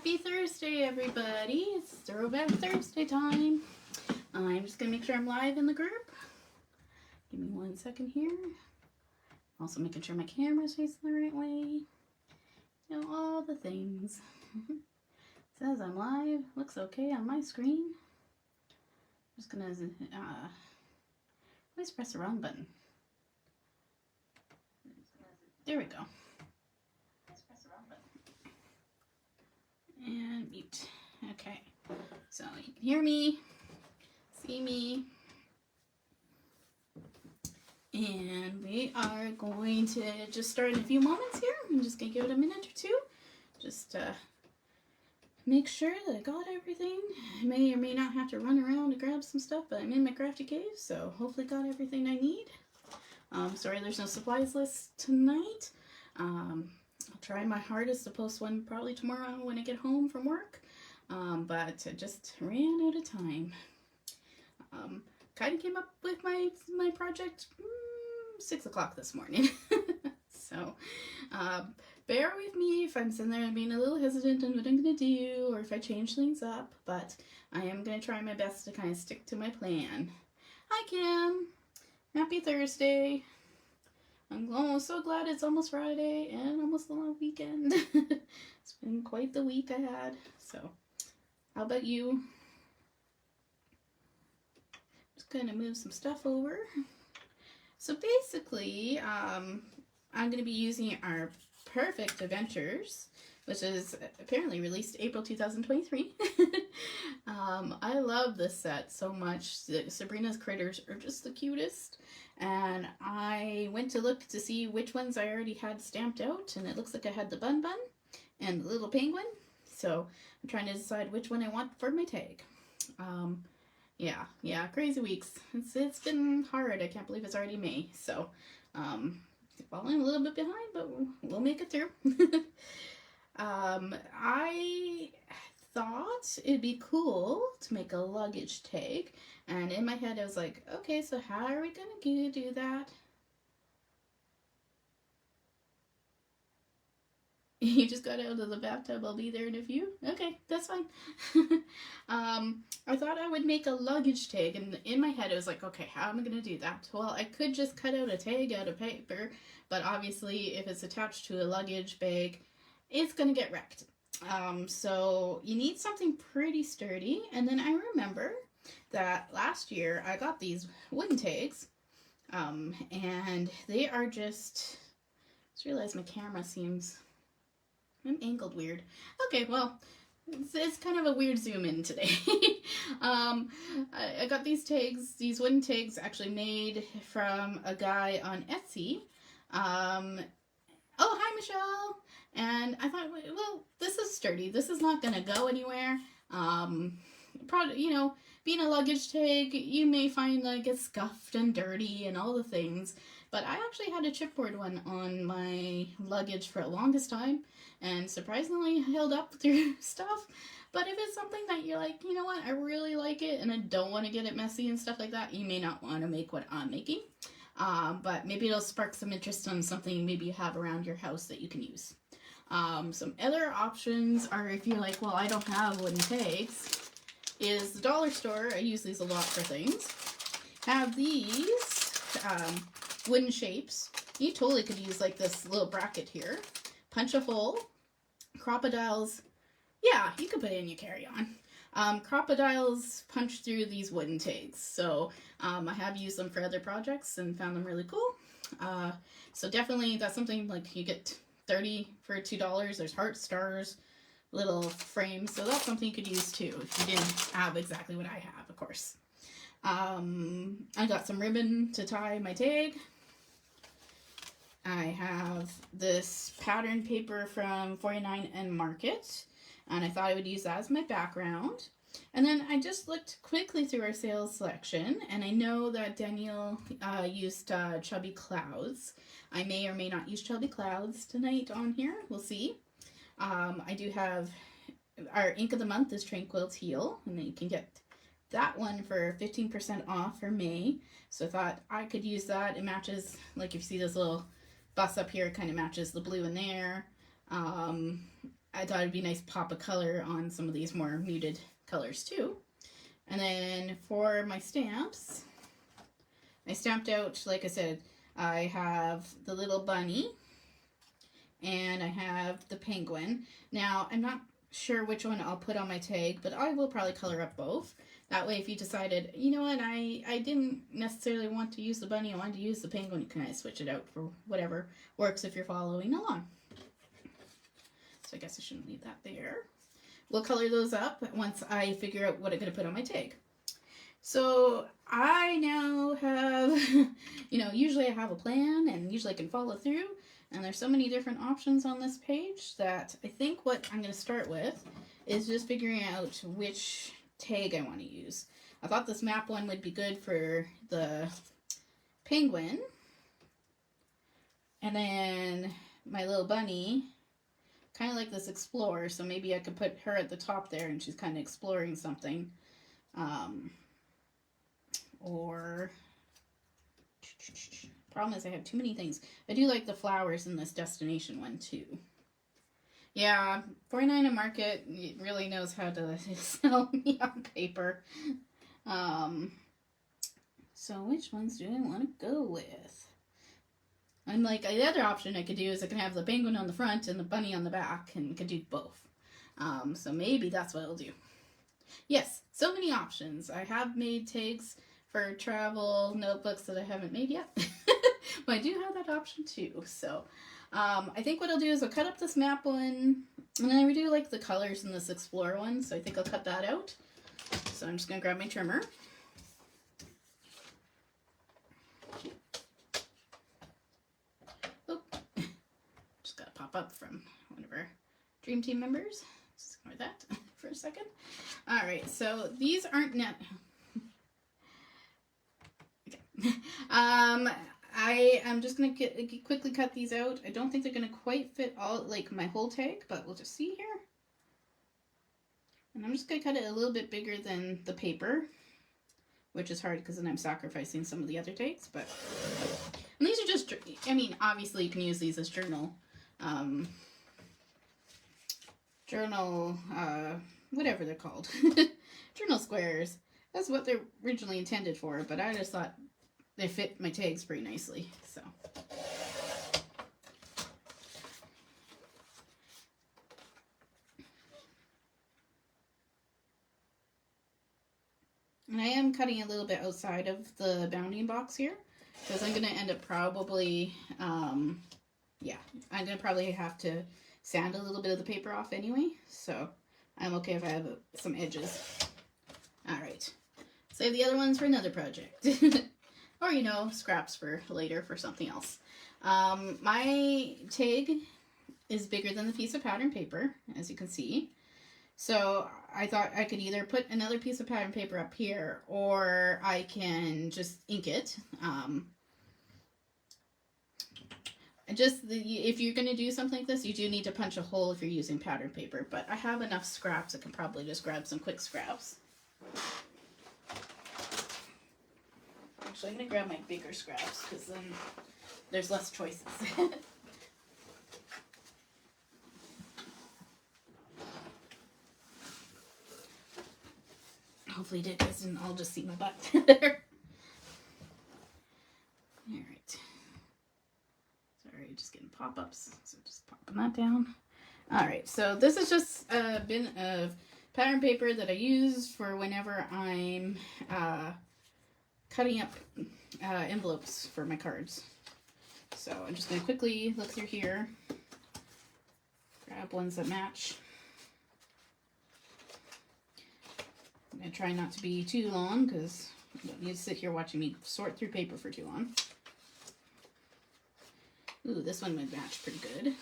Happy Thursday, everybody. It's Throwback Thursday time. I'm just going to make sure I'm live in the group. Give me 1 second here. Also making sure my camera's facing the right way. You know, all the things. Says I'm live. Looks okay on my screen. I'm just going to always press the wrong button. There we go. And mute. Okay, so you can hear me, see me, and we are going to just start in a few moments here. I'm just going to give it a minute or two, just make sure that I got everything. I may or may not have to run around to grab some stuff, but I'm in my crafty cave, so hopefully got everything I need. Sorry there's no supplies list tonight. I'll try my hardest to post one probably tomorrow when I get home from work, but I just ran out of time. Kind of came up with my project 6 o'clock this morning. So bear with me if I'm sitting there and being a little hesitant on what I'm going to do or if I change things up, but I am going to try my best to kind of stick to my plan. Hi Kim! Happy Thursday! I'm so glad it's almost Friday and almost the long weekend. It's been quite the week I had. So, how about you? Just gonna move some stuff over. So basically, I'm gonna be using our Perfect Adventures, which is apparently released April 2023. I love this set so much. Sabrina's critters are just the cutest. And I went to look to see which ones I already had stamped out, and it looks like I had the Bun Bun and the little penguin. So I'm trying to decide which one I want for my tag. Yeah, crazy weeks. It's been hard. I can't believe it's already May. So falling a little bit behind, but we'll make it through. I thought it'd be cool to make a luggage tag, and in my head I was like, okay, so how are we gonna do that? You just got out of the bathtub, I'll be there in a few? Okay, that's fine. I thought I would make a luggage tag, and in my head I was like, okay, how am I gonna do that? Well, I could just cut out a tag out of paper, but obviously if it's attached to a luggage bag, it's gonna get wrecked. So you need something pretty sturdy. And then I remember that last year I got these wooden tags, and they are just realized my camera seems, I'm angled weird. Okay, well, it's kind of a weird zoom in today. I got these tags, these wooden tags actually made from a guy on Etsy. Oh, hi, Michelle. And I thought, well, this is sturdy. This is not going to go anywhere. Probably, you know, being a luggage tag, you may find that it gets scuffed and dirty and all the things. But I actually had a chipboard one on my luggage for the longest time, and surprisingly held up through stuff. But if it's something that you're like, you know what, I really like it and I don't want to get it messy and stuff like that, you may not want to make what I'm making. But maybe it'll spark some interest on something maybe you have around your house that you can use. Some other options are, if you're like, well, I don't have wooden tags, is the dollar store. I use these a lot for things. Have these wooden shapes. You totally could use like this little bracket here. Punch a hole. Crocodiles. Yeah, you could put it in your carry-on. Crocodiles punch through these wooden tags. So I have used them for other projects and found them really cool. So definitely that's something like you get 30 for $2. There's heart stars, little frames. So that's something you could use too if you didn't have exactly what I have, of course. I got some ribbon to tie my tag. I have this pattern paper from 49 and Market, and I thought I would use that as my background. And then I just looked quickly through our sales selection, and I know that Danielle used Chubby Clouds. I may or may not use Chubby Clouds tonight on here. We'll see. I do have our ink of the month is Tranquil Teal, and then you can get that one for 15% off for May. So I thought I could use that. It matches, like if you see this little bus up here, it kind of matches the blue in there. I thought it'd be a nice pop of color on some of these more muted colors too. And then for my stamps, I stamped out, like I said, I have the little bunny and I have the penguin. Now, I'm not sure which one I'll put on my tag, but I will probably color up both. That way, if you decided, you know what, I didn't necessarily want to use the bunny, I wanted to use the penguin, you can kind of switch it out for whatever works if you're following along. So I guess I shouldn't leave that there. We'll color those up once I figure out what I'm going to put on my tag. So I now have, you know, usually I have a plan and usually I can follow through. And there's so many different options on this page that I think what I'm going to start with is just figuring out which tag I want to use. I thought this map one would be good for the penguin. And then my little bunny, kind of like this explorer, so maybe I could put her at the top there and she's kind of exploring something. Or problem is I have too many things. I do like the flowers in this destination one too. Yeah, 49 a Market really knows how to sell me on paper. So which ones do I want to go with? I'm like, the other option I could do is I can have the penguin on the front and the bunny on the back and could do both. So maybe that's what I'll do. Yes, so many options. I have made tags for travel notebooks that I haven't made yet. But I do have that option too. So I think what I'll do is I'll cut up this map one. And I do like the colors in this Explorer one. So I think I'll cut that out. So I'm just going to grab my trimmer. Oh, just got to pop up from one of our Dream Team members. Just ignore that for a second. All right, so these aren't net. Okay. I am just going to quickly cut these out. I don't think they're going to quite fit all, like, my whole tag, but we'll just see here. And I'm just going to cut it a little bit bigger than the paper, which is hard because then I'm sacrificing some of the other tags, but... And these are just, I mean, obviously you can use these as journal, whatever they're called. Journal squares. That's what they're originally intended for, but I just thought they fit my tags pretty nicely, so. And I am cutting a little bit outside of the bounding box here, because I'm going to end up probably, yeah, I'm going to probably have to sand a little bit of the paper off anyway, so I'm okay if I have some edges. Alright, save the other ones for another project. Or, you know, scraps for later for something else. My tag is bigger than the piece of pattern paper, as you can see. So I thought I could either put another piece of pattern paper up here, or I can just ink it. If you're going to do something like this, you do need to punch a hole if you're using pattern paper. But I have enough scraps, I can probably just grab some quick scraps. Actually, I'm going to grab my bigger scraps, because then there's less choices. Hopefully you guys didn't all just see my butt there. Alright. Sorry, just getting pop-ups, so just popping that down. Alright, so this is just a bin of pattern paper that I use for whenever I'm cutting up envelopes for my cards. So I'm just going to quickly look through here, grab ones that match. I'm going to try not to be too long because you don't need to sit here watching me sort through paper for too long. Ooh, this one would match pretty good.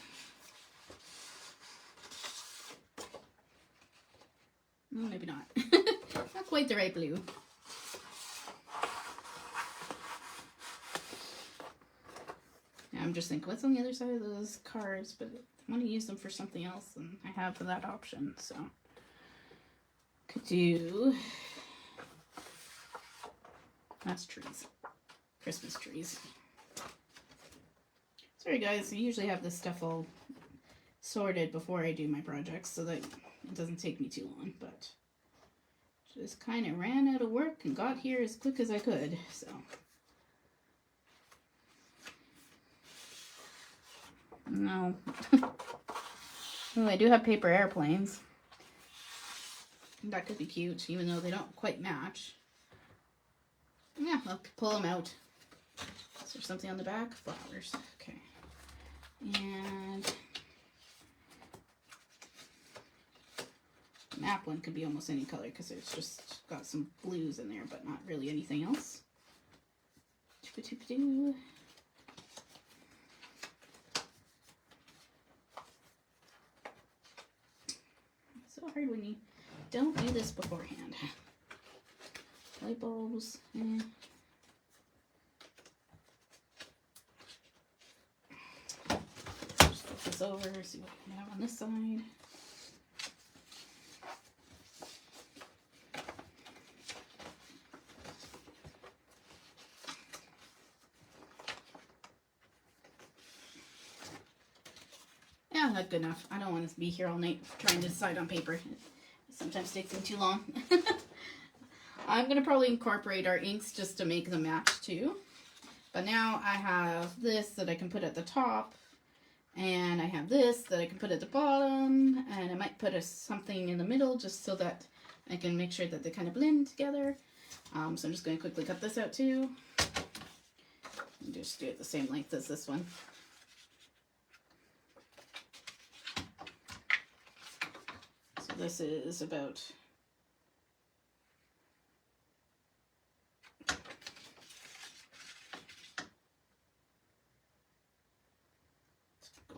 No, maybe not. Not quite the right blue. I'm just thinking, what's on the other side of those cards? But I want to use them for something else, and I have that option, so. Could do, that's trees, Christmas trees. Sorry guys, I usually have this stuff all sorted before I do my projects so that it doesn't take me too long, but just kind of ran out of work and got here as quick as I could, so. No. Oh, I do have paper airplanes. That could be cute, even though they don't quite match. Yeah, I'll pull them out. Is there something on the back? Flowers. Okay. And the map one could be almost any color because it's just got some blues in there, but not really anything else. Choo-pa-choo-pa-doo. It's so hard when you don't do this beforehand. Light bulbs. Just flip this over, see what we have on this side. Yeah, that's good enough. I don't want to be here all night trying to decide on paper. It sometimes takes me too long. I'm going to probably incorporate our inks just to make them match too. But now I have this that I can put at the top. And I have this that I can put at the bottom. And I might put something in the middle just so that I can make sure that they kind of blend together. So I'm just going to quickly cut this out too. And just do it the same length as this one. So this is about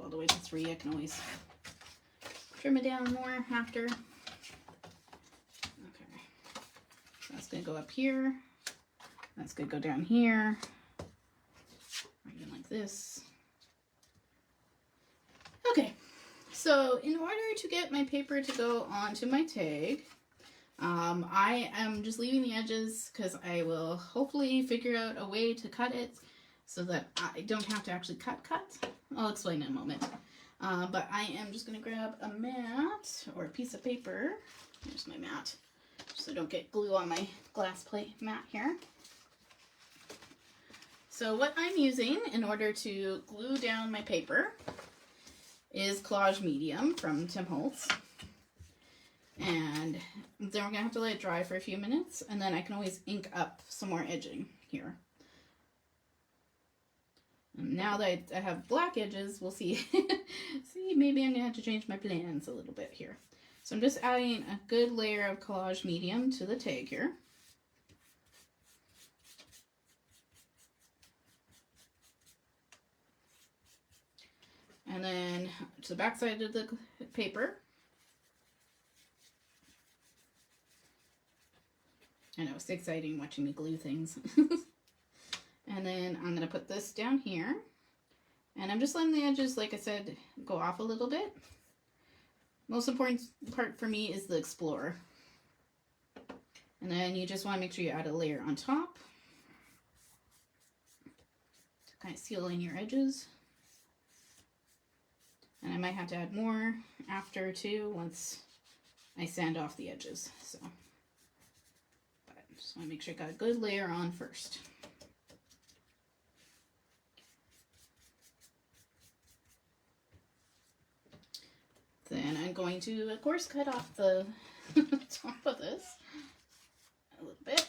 all the way to 3. I can always trim it down more after. Okay, so that's going to go up here. That's going to go down here. Right in like this. Okay, so in order to get my paper to go onto my tag, I am just leaving the edges because I will hopefully figure out a way to cut it so that I don't have to actually cut. I'll explain in a moment. But I am just going to grab a mat or a piece of paper. Here's my mat, so I don't get glue on my glass plate mat here. So what I'm using in order to glue down my paper is Collage Medium from Tim Holtz. And then we're going to have to let it dry for a few minutes, and then I can always ink up some more edging here. And now that I have black edges, we'll see. See, maybe I'm going to have to change my plans a little bit here. So I'm just adding a good layer of Collage Medium to the tag here. And then to the back side of the paper. I know, it's exciting watching me glue things. And then I'm going to put this down here. And I'm just letting the edges, like I said, go off a little bit. Most important part for me is the Explorer. And then you just want to make sure you add a layer on top to kind of seal in your edges. And I might have to add more after too once I sand off the edges. So, but just want to make sure I got a good layer on first. Then I'm going to, of course, cut off the top of this a little bit.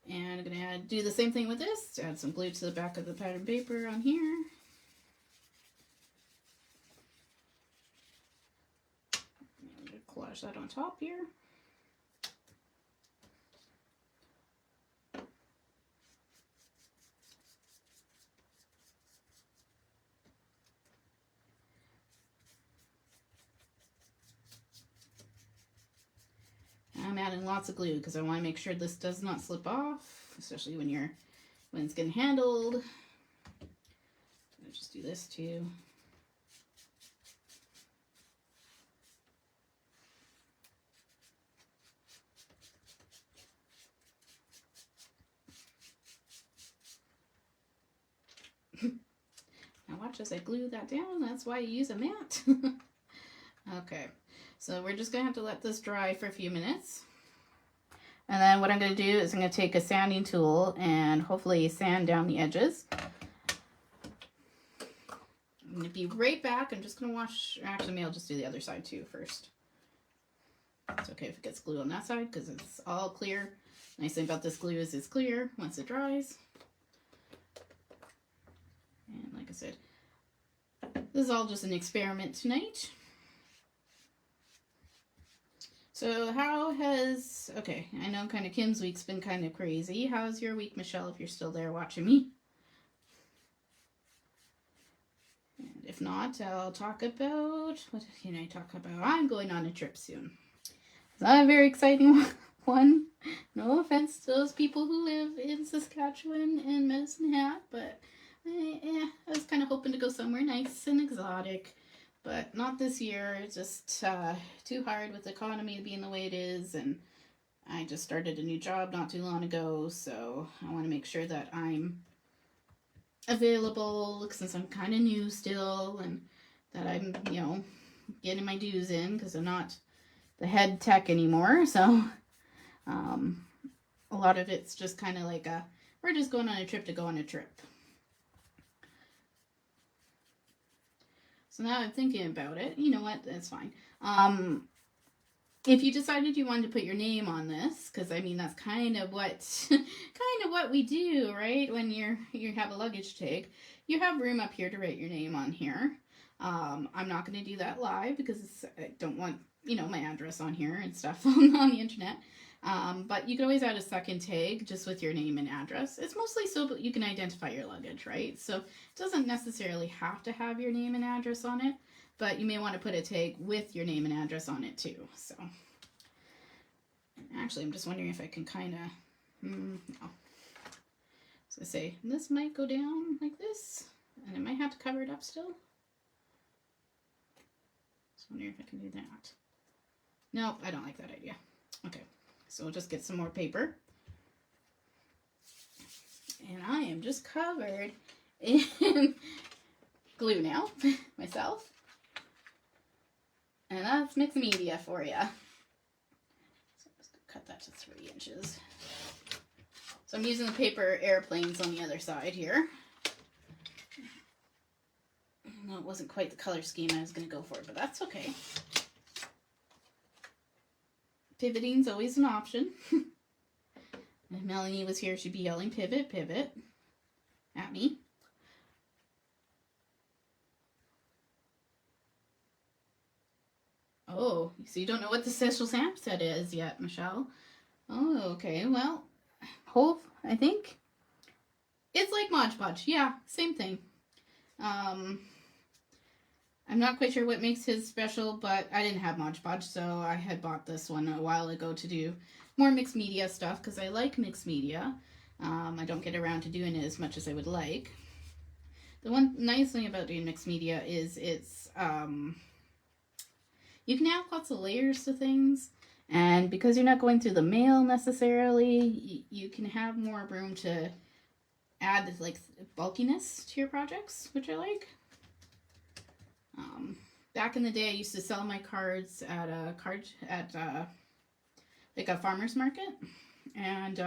And I'm going to do the same thing with this. Add some glue to the back of the pattern paper on here. I'm going to collage that on top here. I'm adding lots of glue because I want to make sure this does not slip off, especially when it's getting handled. I'll just do this too. Now watch as I glue that down. That's why you use a mat. Okay, so we're just going to have to let this dry for a few minutes. And then what I'm going to do is I'm going to take a sanding tool and hopefully sand down the edges. I'm going to be right back. I'm just going to wash, actually maybe I'll just do the other side too first. It's okay if it gets glue on that side because it's all clear. Nice thing about this glue is it's clear once it dries. And like I said, this is all just an experiment tonight. So how has, okay, I know kind of Kim's week's been kind of crazy. How's your week, Michelle, if you're still there watching me? And if not, I'll talk about, what can I talk about? I'm going on a trip soon. It's not a very exciting one. No offense to those people who live in Saskatchewan and Medicine Hat, but I was kind of hoping to go somewhere nice and exotic. But not this year. It's just too hard with the economy being the way it is. And I just started a new job not too long ago. So I want to make sure that I'm available since I'm kind of new still. And that I'm, you know, getting my dues in because I'm not the head tech anymore. So a lot of it's just kind of like we're just going on a trip to go on a trip. So now I'm thinking about it. You know what? That's fine. If you decided you wanted to put your name on this, because I mean that's kind of what we do, right? When you have a luggage tag, you have room up here to write your name on here. I'm not going to do that live because I don't want my address on here and stuff on the internet. But you can always add a second tag just with your name and address. It's mostly so that you can identify your luggage, right? So it doesn't necessarily have to have your name and address on it, but you may want to put a tag with your name and address on it too. So actually, I'm just wondering if I can kind of, no. So I say, this might go down like this, and I might have to cover it up still. Just wondering if I can do that. No, I don't like that idea. Okay. So we'll just get some more paper. And I am just covered in glue now, myself. And that's mixed media for you. So I'm just going to cut that to 3 inches. So I'm using the paper airplanes on the other side here. No, it wasn't quite the color scheme I was going to go for, but that's okay. Pivoting's always an option. If Melanie was here, she'd be yelling, pivot, pivot, at me. Oh, so you don't know what the special stamp set is yet, Michelle? Oh, okay, well, I think it's like Mod Podge. Yeah, same thing. I'm not quite sure what makes his special, but I didn't have Mod Podge, so I had bought this one a while ago to do more mixed media stuff, because I like mixed media. I don't get around to doing it as much as I would like. The one nice thing about doing mixed media is it's, you can add lots of layers to things, and because you're not going through the mail necessarily, you can have more room to add like bulkiness to your projects, which I like. Back in the day, I used to sell my cards at like a farmer's market, and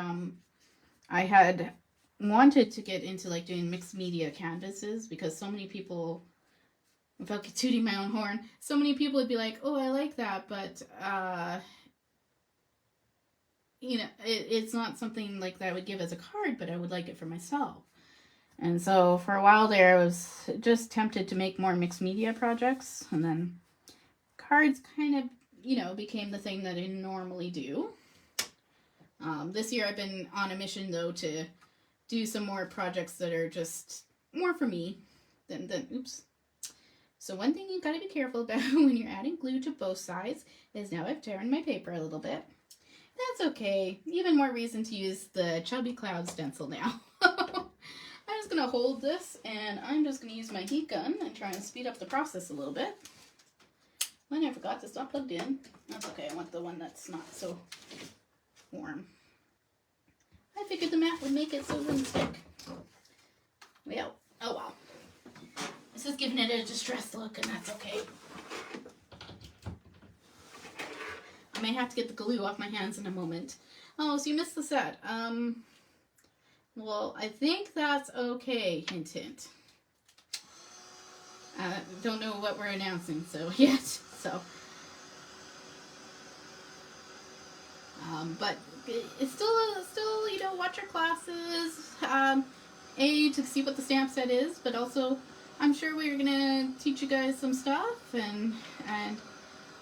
I had wanted to get into like doing mixed media canvases because so many people, without tooting my own horn, so many people would be like, "Oh, I like that," but it's not something like that I would give as a card, but I would like it for myself. And so for a while there, I was just tempted to make more mixed media projects. And then cards kind of, became the thing that I normally do. This year I've been on a mission, though, to do some more projects that are just more for me than oops. So one thing you've got to be careful about when you're adding glue to both sides is now I've torn my paper a little bit. That's okay. Even more reason to use the Chubby Cloud stencil now. I'm just going to hold this, and I'm just going to use my heat gun and try and speed up the process a little bit. And I forgot it's not plugged in. That's okay, I want the one that's not so warm. I figured the mat would make it so it wouldn't stick. Well, oh well. This is giving it a distressed look, and that's okay. I may have to get the glue off my hands in a moment. Oh, so you missed the set. Well, I think that's okay, hint, hint. Don't know what we're announcing yet, so. But it's still, you know, watch your classes, to see what the stamp set is, but also I'm sure we're gonna teach you guys some stuff, and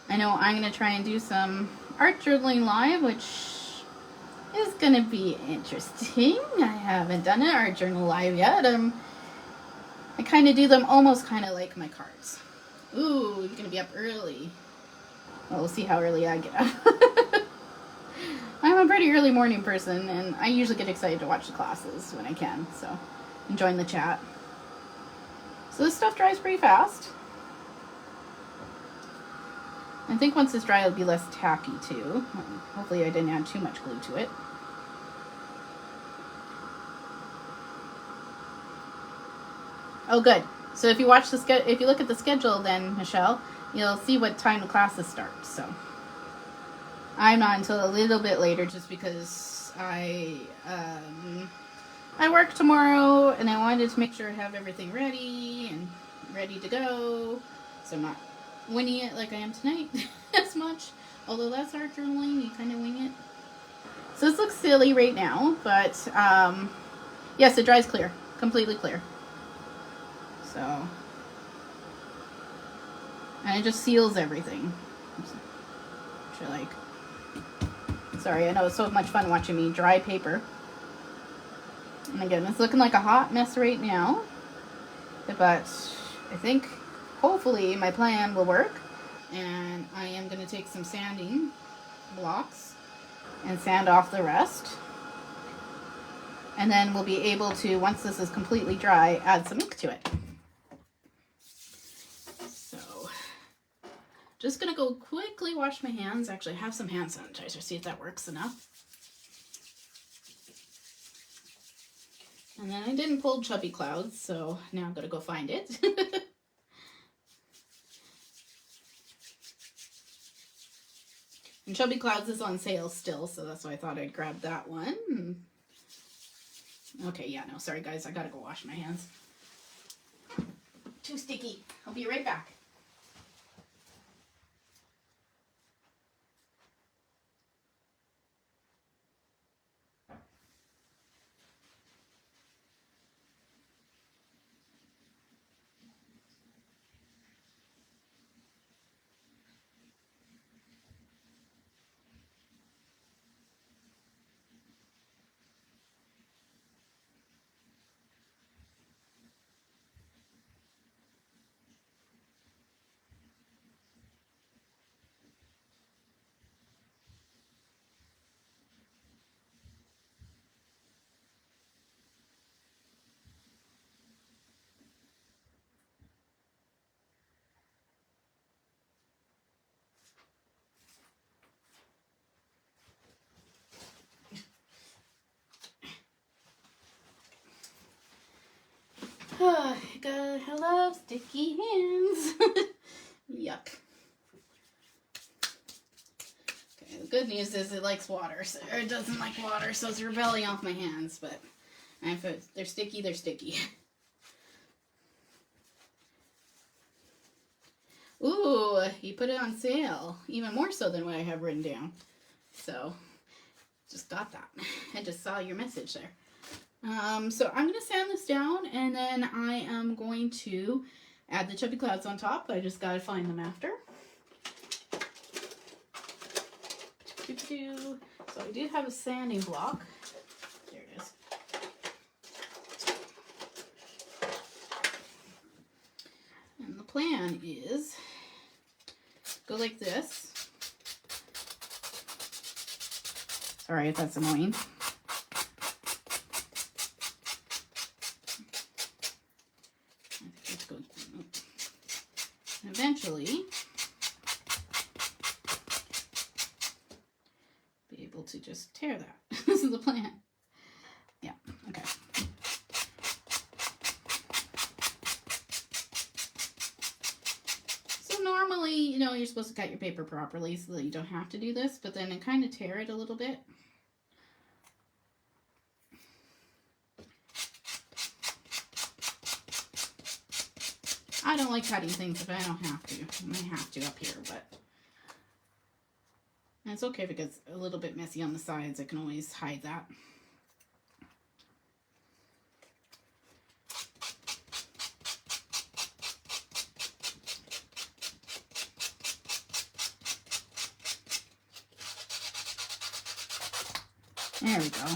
I know I'm gonna try and do some art journaling live, which is gonna be interesting. I haven't done an art journal live yet. I kind of do them almost kind of like my cards. Ooh, you're gonna be up early. Well, we'll see how early I get up. I'm a pretty early morning person, and I usually get excited to watch the classes when I can, so and join the chat. So this stuff dries pretty fast. I think once it's dry, it'll be less tacky too. Hopefully I didn't add too much glue to it. Oh, good. So if you watch if you look at the schedule, then Michelle, you'll see what time the classes start. So I'm not until a little bit later, just because I work tomorrow, and I wanted to make sure I have everything ready to go. So I'm not winging it like I am tonight as much. Although that's art journaling, you kind of wing it. So this looks silly right now, but yes, it dries clear, completely clear. So, and it just seals everything, which I like. Sorry, I know it's so much fun watching me dry paper. And again, it's looking like a hot mess right now, but I think hopefully my plan will work, and I am going to take some sanding blocks and sand off the rest, and then we'll be able to, once this is completely dry, add some ink to it. Just gonna go quickly wash my hands. Actually, I have some hand sanitizer, see if that works enough. And then I didn't pull Chubby Clouds, so now I'm gonna go find it. And Chubby Clouds is on sale still, so that's why I thought I'd grab that one. Okay, yeah, no, sorry guys, I gotta go wash my hands. Too sticky. I'll be right back. Oh, God, I love sticky hands. Yuck. Okay, the good news is it likes water, or it doesn't like water, so it's rebelling off my hands, but if they're sticky, they're sticky. Ooh, he put it on sale, even more so than what I have written down. So, just got that. I just saw your message there. So I'm going to sand this down, and then I am going to add the Chubby Clouds on top. I just got to find them after. So I do have a sanding block. There it is. And the plan is go like this. Sorry if that's annoying. Eventually be able to just tear that. This is the plan. Yeah, okay. normally, you know, you're supposed to cut your paper properly so that you don't have to do this, but then I kind of tear it a little bit. I don't like cutting things if I don't have to. I might have to up here, but and it's okay if it gets a little bit messy on the sides. I can always hide that. There we go.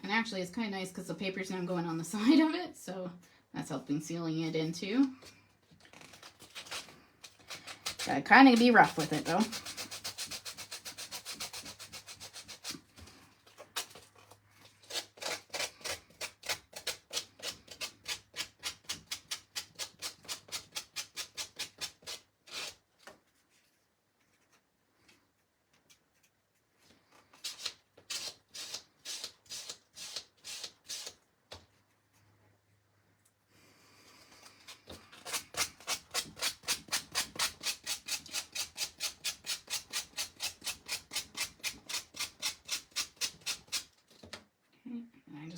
And actually it's kind of nice because the paper's now going on the side of it, so that's helping sealing it in too. Gotta kind of be rough with it though.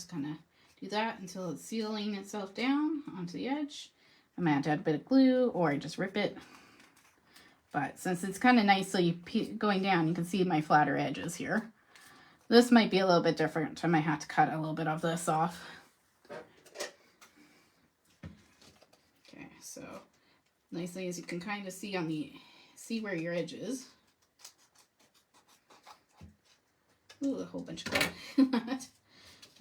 Kind of do that until it's sealing itself down onto the edge. I might have to add a bit of glue or just rip it. But since it's kind of nicely going down, you can see my flatter edges here. This might be a little bit different. I might have to cut a little bit of this off. Okay, so nicely as you can kind of see on the, see where your edge is. Ooh, a whole bunch of glue.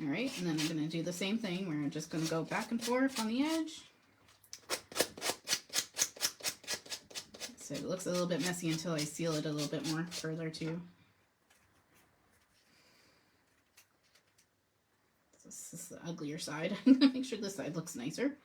All right, and then I'm going to do the same thing. We're just going to go back and forth on the edge. So it looks a little bit messy until I seal it a little bit more further too. This is the uglier side. I'm going to make sure this side looks nicer.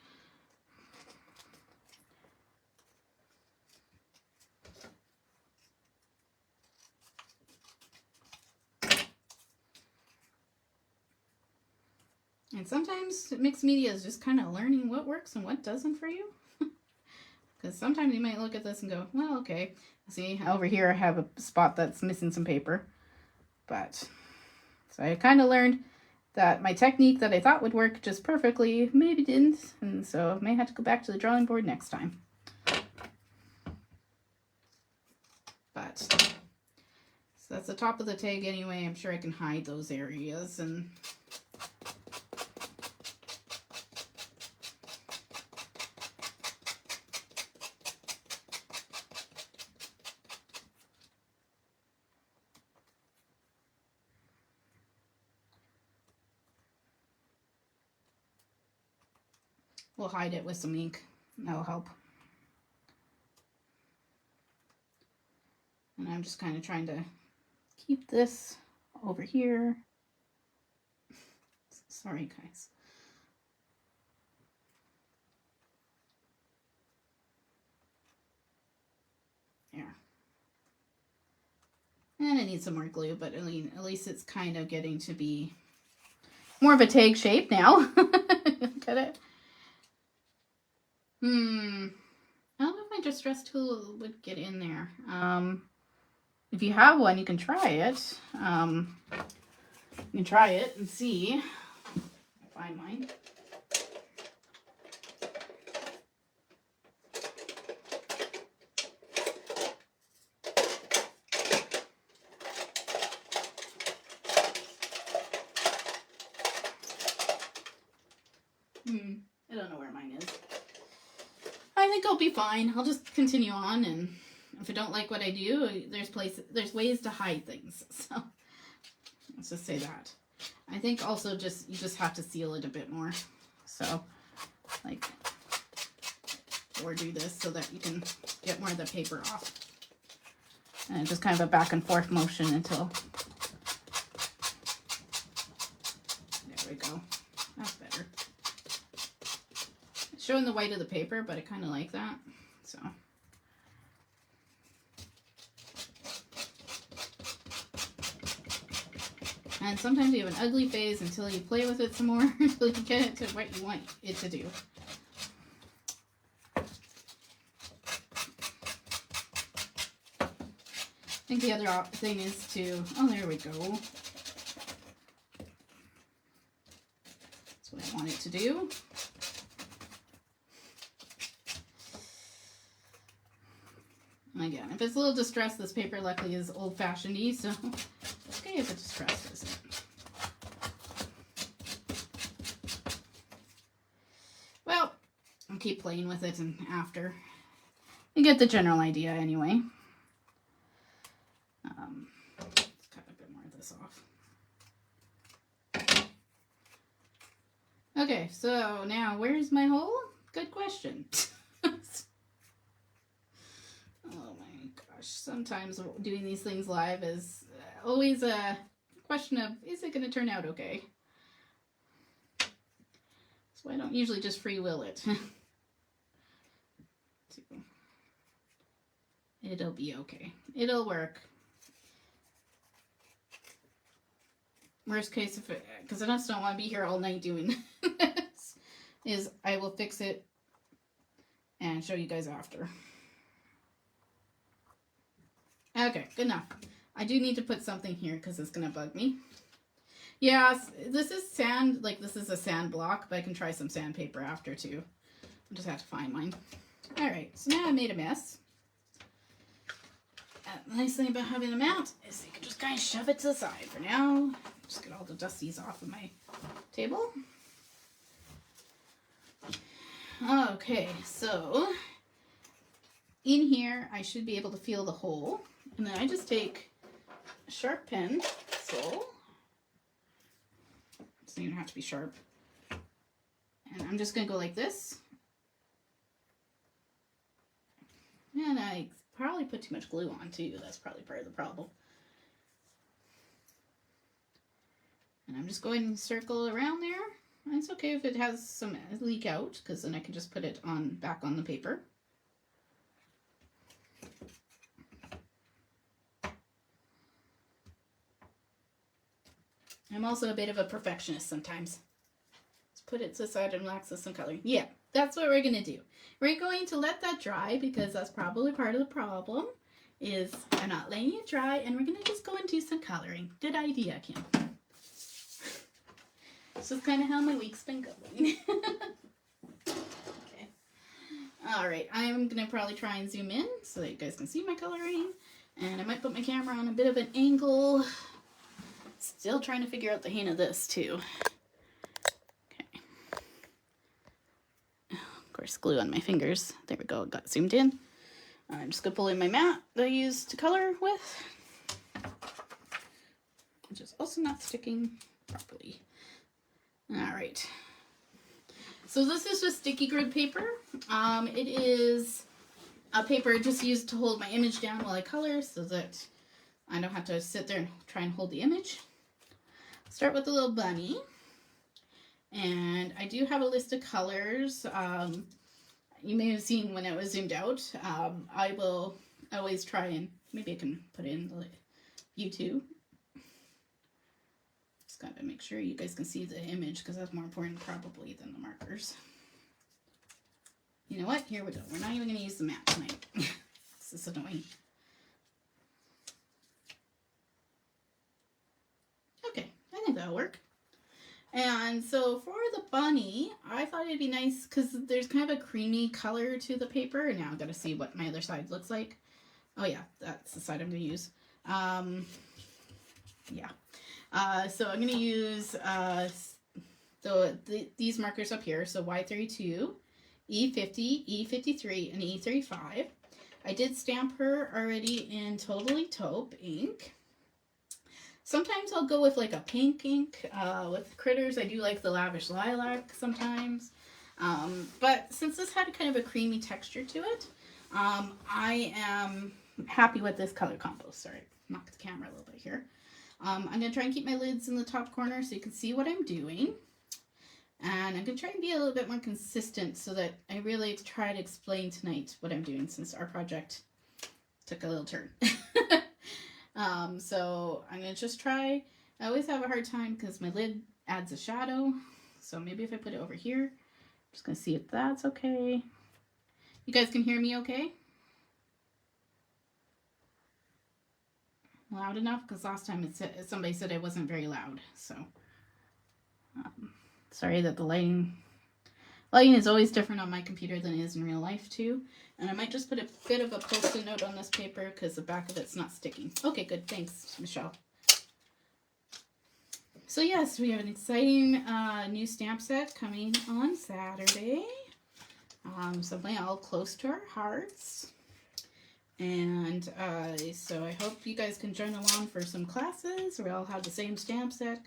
And sometimes mixed media is just kind of learning what works and what doesn't for you. Because sometimes you might look at this and go, well, okay. See, over here I have a spot that's missing some paper. But, so I kind of learned that my technique that I thought would work just perfectly maybe didn't. And so I may have to go back to the drawing board next time. But, so that's the top of the tag anyway. I'm sure I can hide those areas and... We'll hide it with some ink. That'll help. And I'm just kind of trying to keep this over here. Sorry, guys. There. And I need some more glue, but at least it's kind of getting to be more of a tag shape now. Look at it. I don't know if my distress tool would get in there. If you have one, you can try it. You can try it and see. I'll find mine. I don't know where mine is. I think I'll be fine. I'll just continue on, and if I don't like what I do, there's ways to hide things. So let's just say that. I think also you just have to seal it a bit more. So like, or do this so that you can get more of the paper off. And just kind of a back and forth motion until, there we go. That's better. It's showing the white of the paper, but I kind of like that. So. And sometimes you have an ugly phase until you play with it some more, until you get it to what you want it to do. think the other thing is to, oh, there we go. That's what I want it to do. Again, if it's a little distressed, this paper luckily is old-fashioned-y, so it's okay if it's distressed, isn't it? Well, I'll keep playing with it, and after you get the general idea anyway. Let's cut a bit more of this off. Okay, so now where's my hole? Good question. Oh my gosh, sometimes doing these things live is always a question of, is it going to turn out okay? So I don't usually just free will it. It'll be okay. It'll work. Worst case, because I just don't want to be here all night doing this, is I will fix it and show you guys after. Okay, good enough. I do need to put something here because it's going to bug me. Yeah, this is sand, like this is a sand block, but I can try some sandpaper after too. I just have to find mine. Alright, so now I made a mess. The nice thing about having a mat is you can just kind of shove it to the side for now. Just get all the dusties off of my table. Okay, so in here I should be able to feel the hole. And then I just take a sharp pencil. Doesn't even have to be sharp. And I'm just going to go like this. And I probably put too much glue on too. That's probably part of the problem. And I'm just going to circle around there. And it's okay if it has some leak out, because then I can just put it on back on the paper. I'm also a bit of a perfectionist sometimes. Let's put it to the side and relax with some coloring. Yeah, that's what we're going to do. We're going to let that dry because that's probably part of the problem is I'm not letting it dry, and we're going to just go and do some coloring. Good idea, Kim. This is kind of how my week's been going. Okay. All right, I'm going to probably try and zoom in so that you guys can see my coloring. And I might put my camera on a bit of an angle. Still trying to figure out the hang of this too. Okay. Of course, glue on my fingers. There we go, it got zoomed in. I'm just gonna pull in my mat that I used to color with, which is also not sticking properly. All right. So this is just sticky grid paper. It is a paper just used to hold my image down while I color so that I don't have to sit there and try and hold the image. Start with the little bunny. And I do have a list of colors. You may have seen when it was zoomed out. I will always try and, maybe I can put it in the YouTube. Just gotta make sure you guys can see the image because that's more important probably than the markers. You know what? Here we go. We're not even going to use the mat tonight. This is annoying. Okay, I think that'll work. And so for the bunny, I thought it'd be nice because there's kind of a creamy color to the paper. And now I've got to see what my other side looks like. Oh yeah, that's the side I'm going to use. Yeah. So I'm going to use these markers up here. So Y32, E50, E53, and E35. I did stamp her already in Totally Taupe ink. Sometimes I'll go with like a pink ink. With critters, I do like the Lavish Lilac sometimes. But since this had kind of a creamy texture to it, I am happy with this color combo. Sorry, knocked the camera a little bit here. I'm going to try and keep my lids in the top corner so you can see what I'm doing. And I'm going to try and be a little bit more consistent so that I really try to explain tonight what I'm doing since our project took a little turn. So I'm going to just try. I always have a hard time because my lid adds a shadow. So maybe if I put it over here, I'm just going to see if that's okay. You guys can hear me okay? loud enough, because last time somebody said it wasn't very loud. So sorry that the lighting is always different on my computer than it is in real life too. And I might just put a bit of a post-it note on this paper because the back of it's not sticking. Okay, good. Thanks, Michelle. So yes, we have an exciting new stamp set coming on Saturday. Something all close to our hearts. And so I hope you guys can join along for some classes. We all have the same stamp set,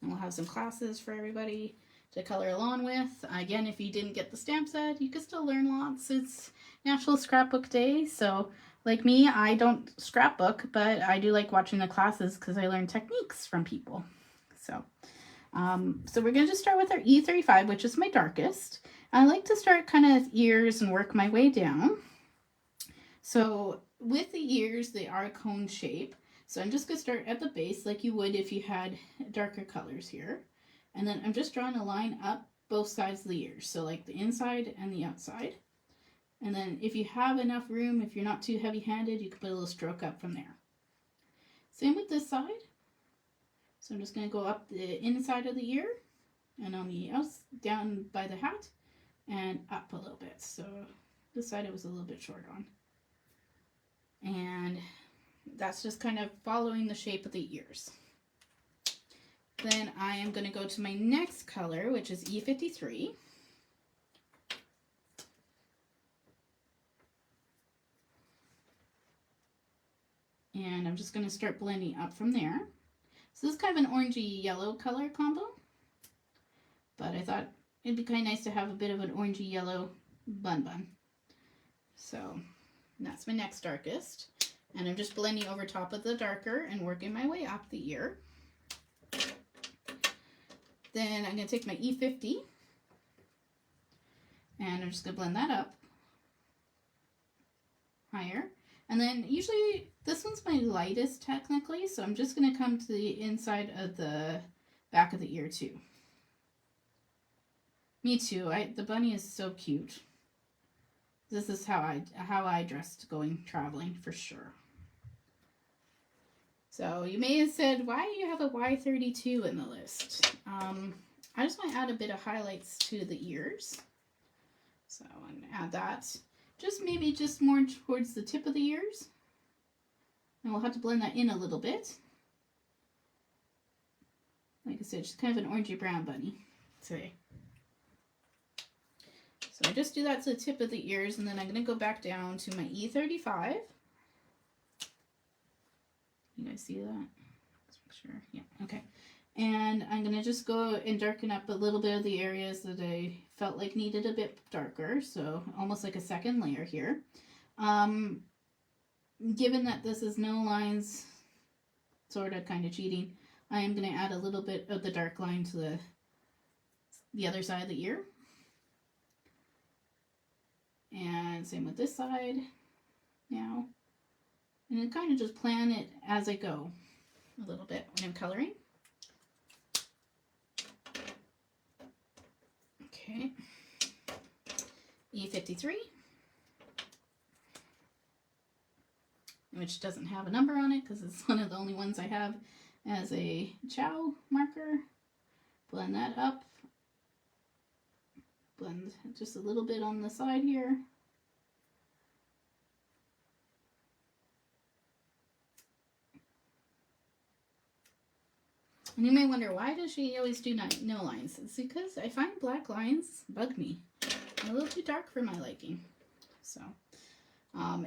and we'll have some classes for everybody to color along with. Again, if you didn't get the stamp set, you can still learn lots. It's National Scrapbook Day, so like me, I don't scrapbook, but I do like watching the classes because I learn techniques from people. So we're going to just start with our E35, which is my darkest. I like to start kind of ears and work my way down. So with the ears, they are a cone shape. So I'm just going to start at the base like you would if you had darker colors here. And then I'm just drawing a line up both sides of the ears. So like the inside and the outside. And then if you have enough room, if you're not too heavy-handed, you can put a little stroke up from there. Same with this side. So I'm just going to go up the inside of the ear and on the down by the hat and up a little bit. So this side it was a little bit short on. And that's just kind of following the shape of the ears. Then I am going to go to my next color, which is E53. And I'm just going to start blending up from there. So this is kind of an orangey yellow color combo. But I thought it'd be kind of nice to have a bit of an orangey yellow bun. So that's my next darkest. And I'm just blending over top of the darker and working my way up the ear. Then I'm going to take my E50 and I'm just going to blend that up higher. And then usually this one's my lightest technically, so I'm just going to come to the inside of the back of the ear too. Me too. The bunny is so cute. This is how I dressed going traveling for sure. So you may have said, why do you have a Y32 in the list? I just want to add a bit of highlights to the ears. So I'm going to add that. Maybe just more towards the tip of the ears. And we'll have to blend that in a little bit. Like I said, just kind of an orangey brown bunny today. So I just do that to the tip of the ears, and then I'm going to go back down to my E35. You guys see that? Let's make sure. Yeah, okay. And I'm going to just go and darken up a little bit of the areas that I felt like needed a bit darker. So almost like a second layer here. Given that this is no lines, sort of kind of cheating, I am going to add a little bit of the dark line to the other side of the ear. And same with this side now. And then kind of just plan it as I go a little bit when I'm coloring. Okay. E53, which doesn't have a number on it because it's one of the only ones I have as a chow marker. Blend that up. Blend just a little bit on the side here. And you may wonder, why does she always do no lines? It's because I find black lines bug me. They're a little too dark for my liking. So,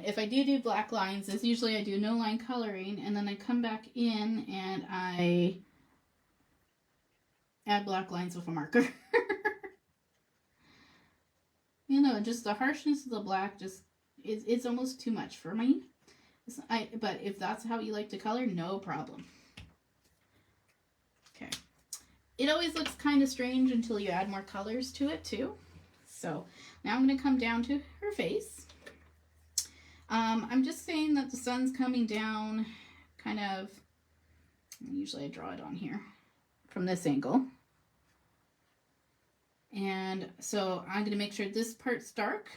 if I do black lines, it's usually I do no line coloring, and then I come back in and I add black lines with a marker. You know, just the harshness of the black it's almost too much for me. But if that's how you like to color, no problem. Okay. It always looks kind of strange until you add more colors to it too. So now I'm going to come down to her face. I'm just saying that the sun's coming down kind of, usually I draw it on here from this angle. And so I'm going to make sure this part's dark.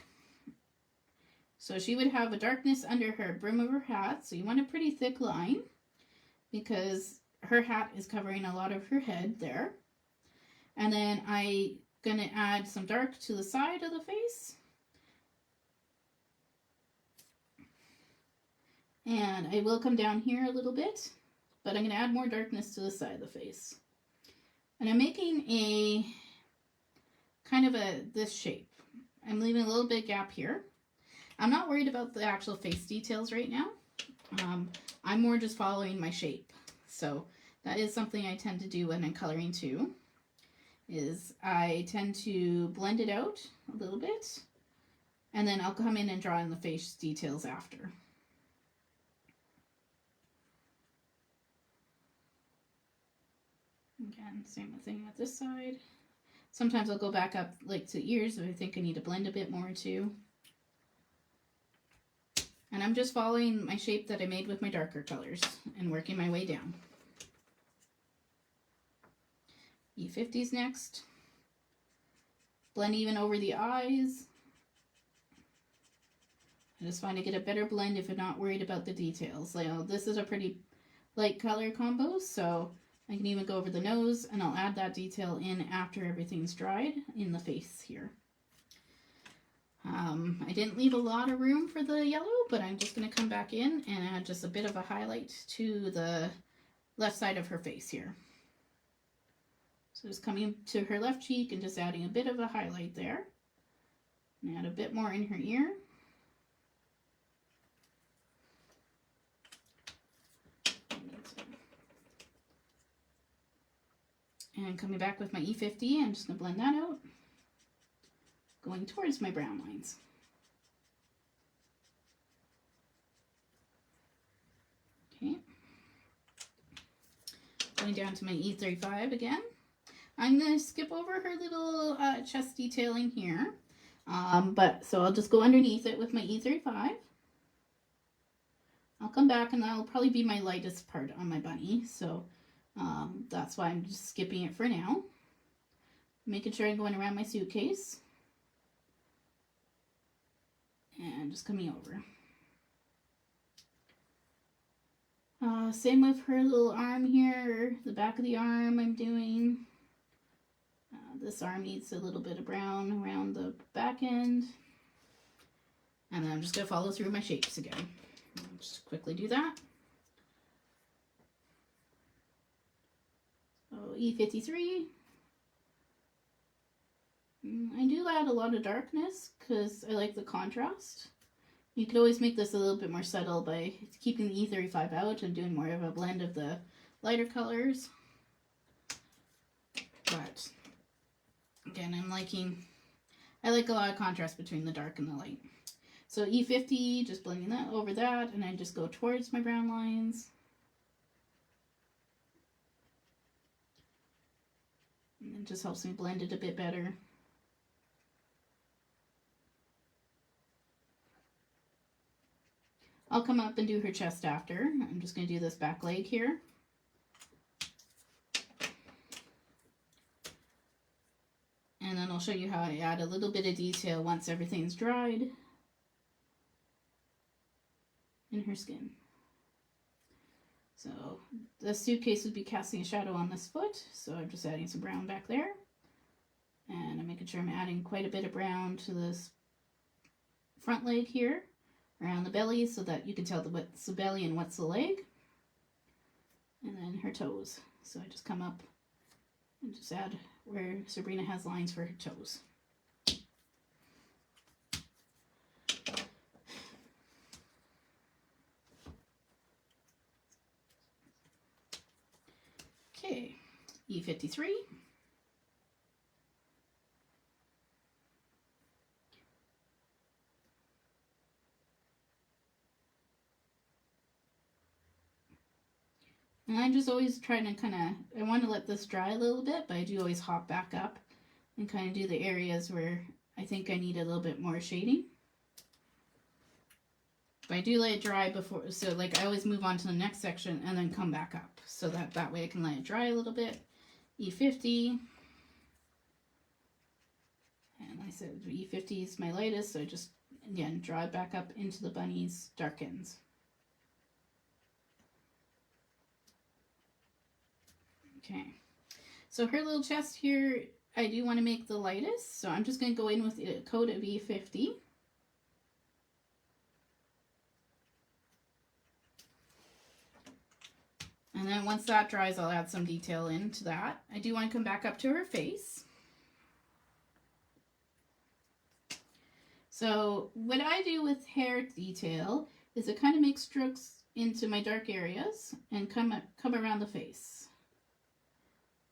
So she would have a darkness under her brim of her hat. So you want a pretty thick line. because her hat is covering a lot of her head there. And then I'm going to add some dark to the side of the face. And I will come down here a little bit, but I'm going to add more darkness to the side of the face. And I'm making a kind of this shape. I'm leaving a little bit gap here. I'm not worried about the actual face details right now. I'm more just following my shape. So that is something I tend to do when I'm coloring too, is I tend to blend it out a little bit, and then I'll come in and draw in the face details after. Again, same thing with this side. Sometimes I'll go back up like to ears if I think I need to blend a bit more too. And I'm just following my shape that I made with my darker colors and working my way down. E50's next. Blend even over the eyes. I just find I get a better blend if I'm not worried about the details. Like, this is a pretty light color combo, so I can even go over the nose, and I'll add that detail in after everything's dried in the face here. I didn't leave a lot of room for the yellow, but I'm just going to come back in and add just a bit of a highlight to the left side of her face here. So just coming to her left cheek and just adding a bit of a highlight there. And add a bit more in her ear. And coming back with my E50, I'm just going to blend that out, going towards my brown lines. Okay. Going down to my E35 again. I'm going to skip over her little chest detailing here, so I'll just go underneath it with my E35. I'll come back and that'll probably be my lightest part on my bunny, so that's why I'm just skipping it for now. Making sure I'm going around my suitcase. And just coming over. Same with her little arm here, the back of the arm I'm doing. This arm needs a little bit of brown around the back end. And then I'm just going to follow through my shapes again. I'll just quickly do that. So E53. I do add a lot of darkness because I like the contrast. You could always make this a little bit more subtle by keeping the E35 out and doing more of a blend of the lighter colors. But again, I like a lot of contrast between the dark and the light. So E50, just blending that over that, and I just go towards my brown lines. And it just helps me blend it a bit better. I'll come up and do her chest after. I'm just going to do this back leg here. And then I'll show you how I add a little bit of detail once everything's dried in her skin. So the suitcase would be casting a shadow on this foot, so I'm just adding some brown back there. And I'm making sure I'm adding quite a bit of brown to this front leg here, around the belly, so that you can tell what's the belly and what's the leg. And then her toes. So I just come up and just add where Sabrina has lines for her toes. Okay, E53. And I'm just always trying to I want to let this dry a little bit, but I do always hop back up and kind of do the areas where I think I need a little bit more shading. But I do let it dry before, so like I always move on to the next section and then come back up, so that way I can let it dry a little bit. E50. And like I said, E50 is my lightest, so I just, again, draw it back up into the bunny's dark ends. Okay, so her little chest here, I do want to make the lightest, so I'm just going to go in with a coat of E50. And then once that dries, I'll add some detail into that. I do want to come back up to her face. So what I do with hair detail is I kind of make strokes into my dark areas and come around the face.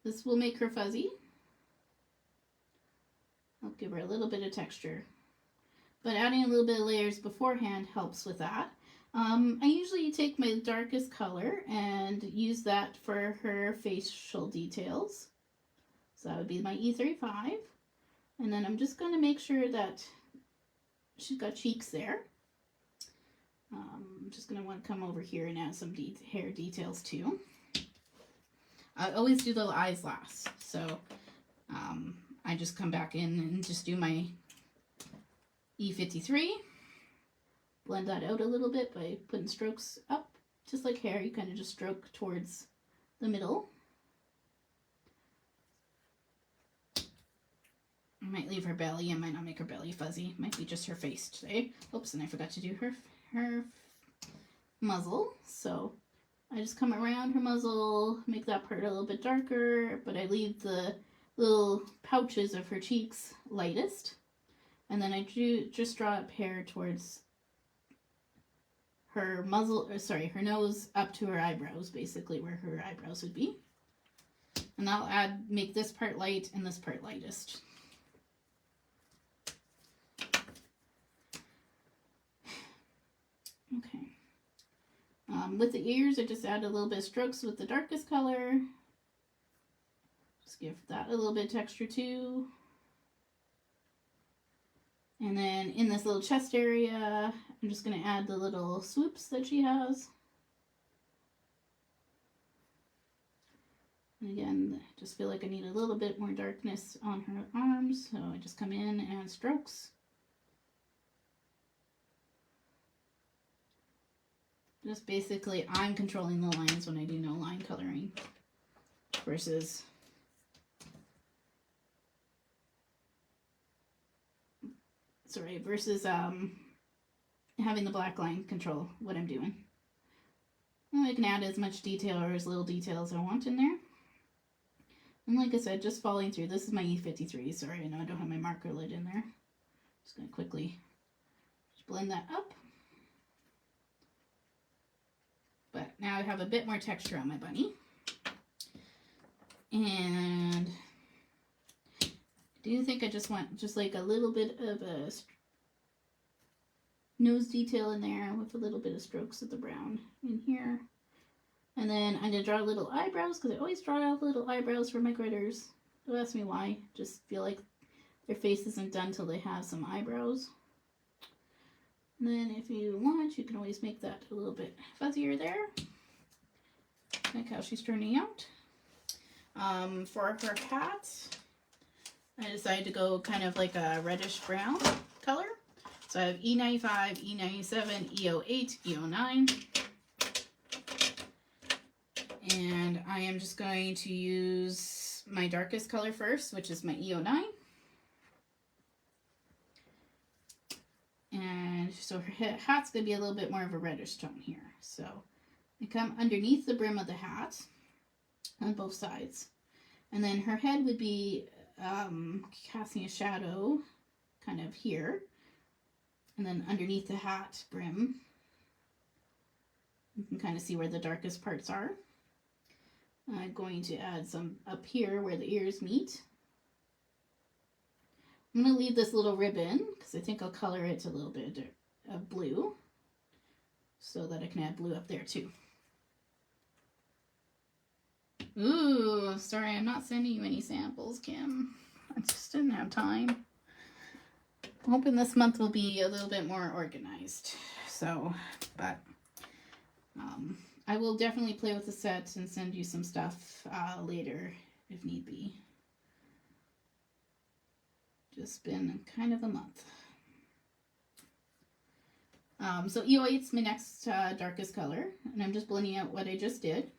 This will make her fuzzy. I'll give her a little bit of texture. But adding a little bit of layers beforehand helps with that. I usually take my darkest color and use that for her facial details. So that would be my E35. And then I'm just going to make sure that she's got cheeks there. I'm just going to want to come over here and add some hair details too. I always do the eyes last. So I just come back in and just do my E53. Blend that out a little bit by putting strokes up. Just like hair, you kind of just stroke towards the middle. I might leave her belly. I might not make her belly fuzzy. Might be just her face today. Oops, and I forgot to do her muzzle. So I just come around her muzzle, make that part a little bit darker, but I leave the little pouches of her cheeks lightest. And then I just draw up hair towards her muzzle, or sorry, her nose up to her eyebrows, basically where her eyebrows would be. And I'll make this part light and this part lightest. Okay. With the ears, I just add a little bit of strokes with the darkest color. Just give that a little bit of texture too. And then in this little chest area, I'm just going to add the little swoops that she has. And again, I just feel like I need a little bit more darkness on her arms, so I just come in and add strokes. Just basically, I'm controlling the lines when I do no line coloring versus having the black line control what I'm doing. And I can add as much detail or as little detail as I want in there. And like I said, just following through. This is my E53. Sorry, I know I don't have my marker lid in there. Just going to quickly just blend that up. But now I have a bit more texture on my bunny. And I do think I just want just like a little bit of a nose detail in there with a little bit of strokes of the brown in here. And then I'm going to draw little eyebrows because I always draw out little eyebrows for my critters. Don't ask me why. Just feel like their face isn't done till they have some eyebrows. And then if you want, you can always make that a little bit fuzzier there. Like how she's turning out. For her hat, I decided to go kind of like a reddish brown color. So I have E95, E97, E08, E09. And I am just going to use my darkest color first, which is my E09. And so her hat's going to be a little bit more of a reddish tone here. So I come underneath the brim of the hat on both sides. And then her head would be casting a shadow kind of here. And then underneath the hat brim, you can kind of see where the darkest parts are. I'm going to add some up here where the ears meet. I'm going to leave this little ribbon because I think I'll color it a little bit of blue so that I can add blue up there too. Ooh, sorry, I'm not sending you any samples, Kim. I just didn't have time. I'm hoping this month will be a little bit more organized. So, but I will definitely play with the set and send you some stuff later if need be. Just been kind of a month. So E08's my next darkest color, and I'm just blending out what I just did.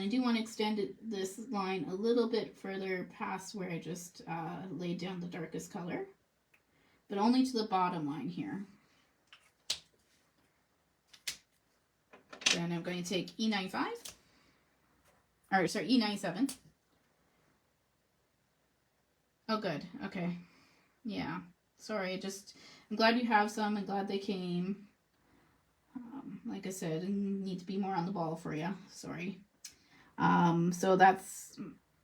And I do want to extend this line a little bit further past where I just laid down the darkest color, but only to the bottom line here. Then I'm going to take E95, or sorry, E97. Oh, good. Okay. Yeah. Sorry. I'm glad you have some. I'm glad they came. Like I said, I need to be more on the ball for you. Sorry. So that's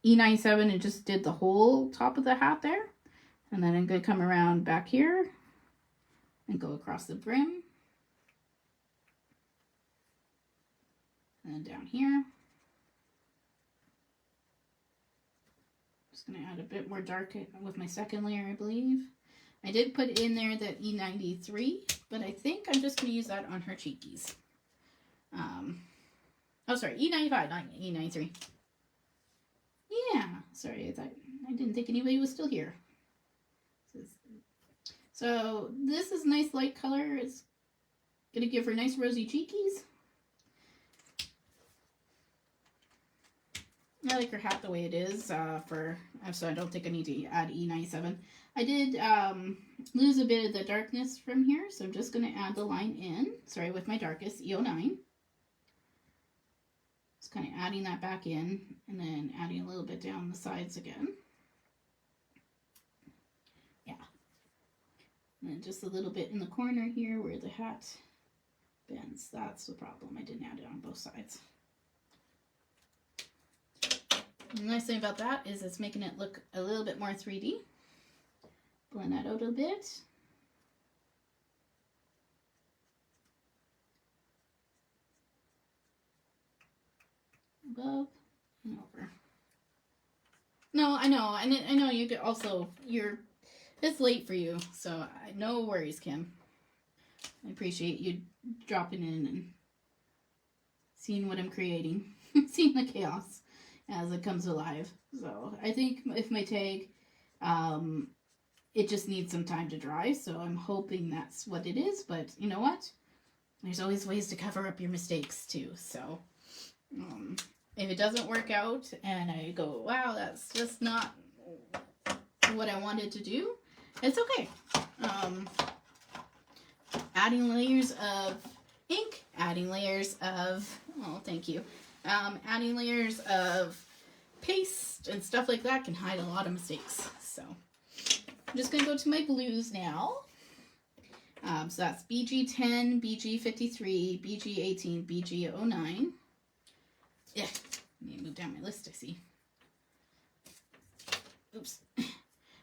E97. It just did the whole top of the hat there. And then I'm going to come around back here and go across the brim. And then down here. Just going to add a bit more dark with my second layer, I believe. I did put in there that E93, but I think I'm just going to use that on her cheekies. Oh, sorry, E95, not E93. Yeah, sorry, I didn't think anybody was still here. So this is a nice light color. It's going to give her nice rosy cheekies. I like her hat the way it is, so I don't think I need to add E97. I did lose a bit of the darkness from here, so I'm just going to add the line in, sorry, with my darkest, E09. Just kind of adding that back in, and then adding a little bit down the sides again. Yeah. And then just a little bit in the corner here where the hat bends. That's the problem. I didn't add it on both sides. The nice thing about that is it's making it look a little bit more 3D. Blend that out a bit. Above and over. No, I know. I know you could also, it's late for you, so no worries, Kim. I appreciate you dropping in and seeing what I'm creating. Seeing the chaos as it comes alive. So I think if my tag, it just needs some time to dry, so I'm hoping that's what it is, but you know what? There's always ways to cover up your mistakes too, so if it doesn't work out and I go, wow, that's just not what I wanted to do, it's okay. Adding layers of ink, adding layers of, oh, thank you. Adding layers of paste and stuff like that can hide a lot of mistakes. So I'm just going to go to my blues now. So that's BG10, BG53, BG18, BG09. Yeah, let me move down my list, I see. Oops.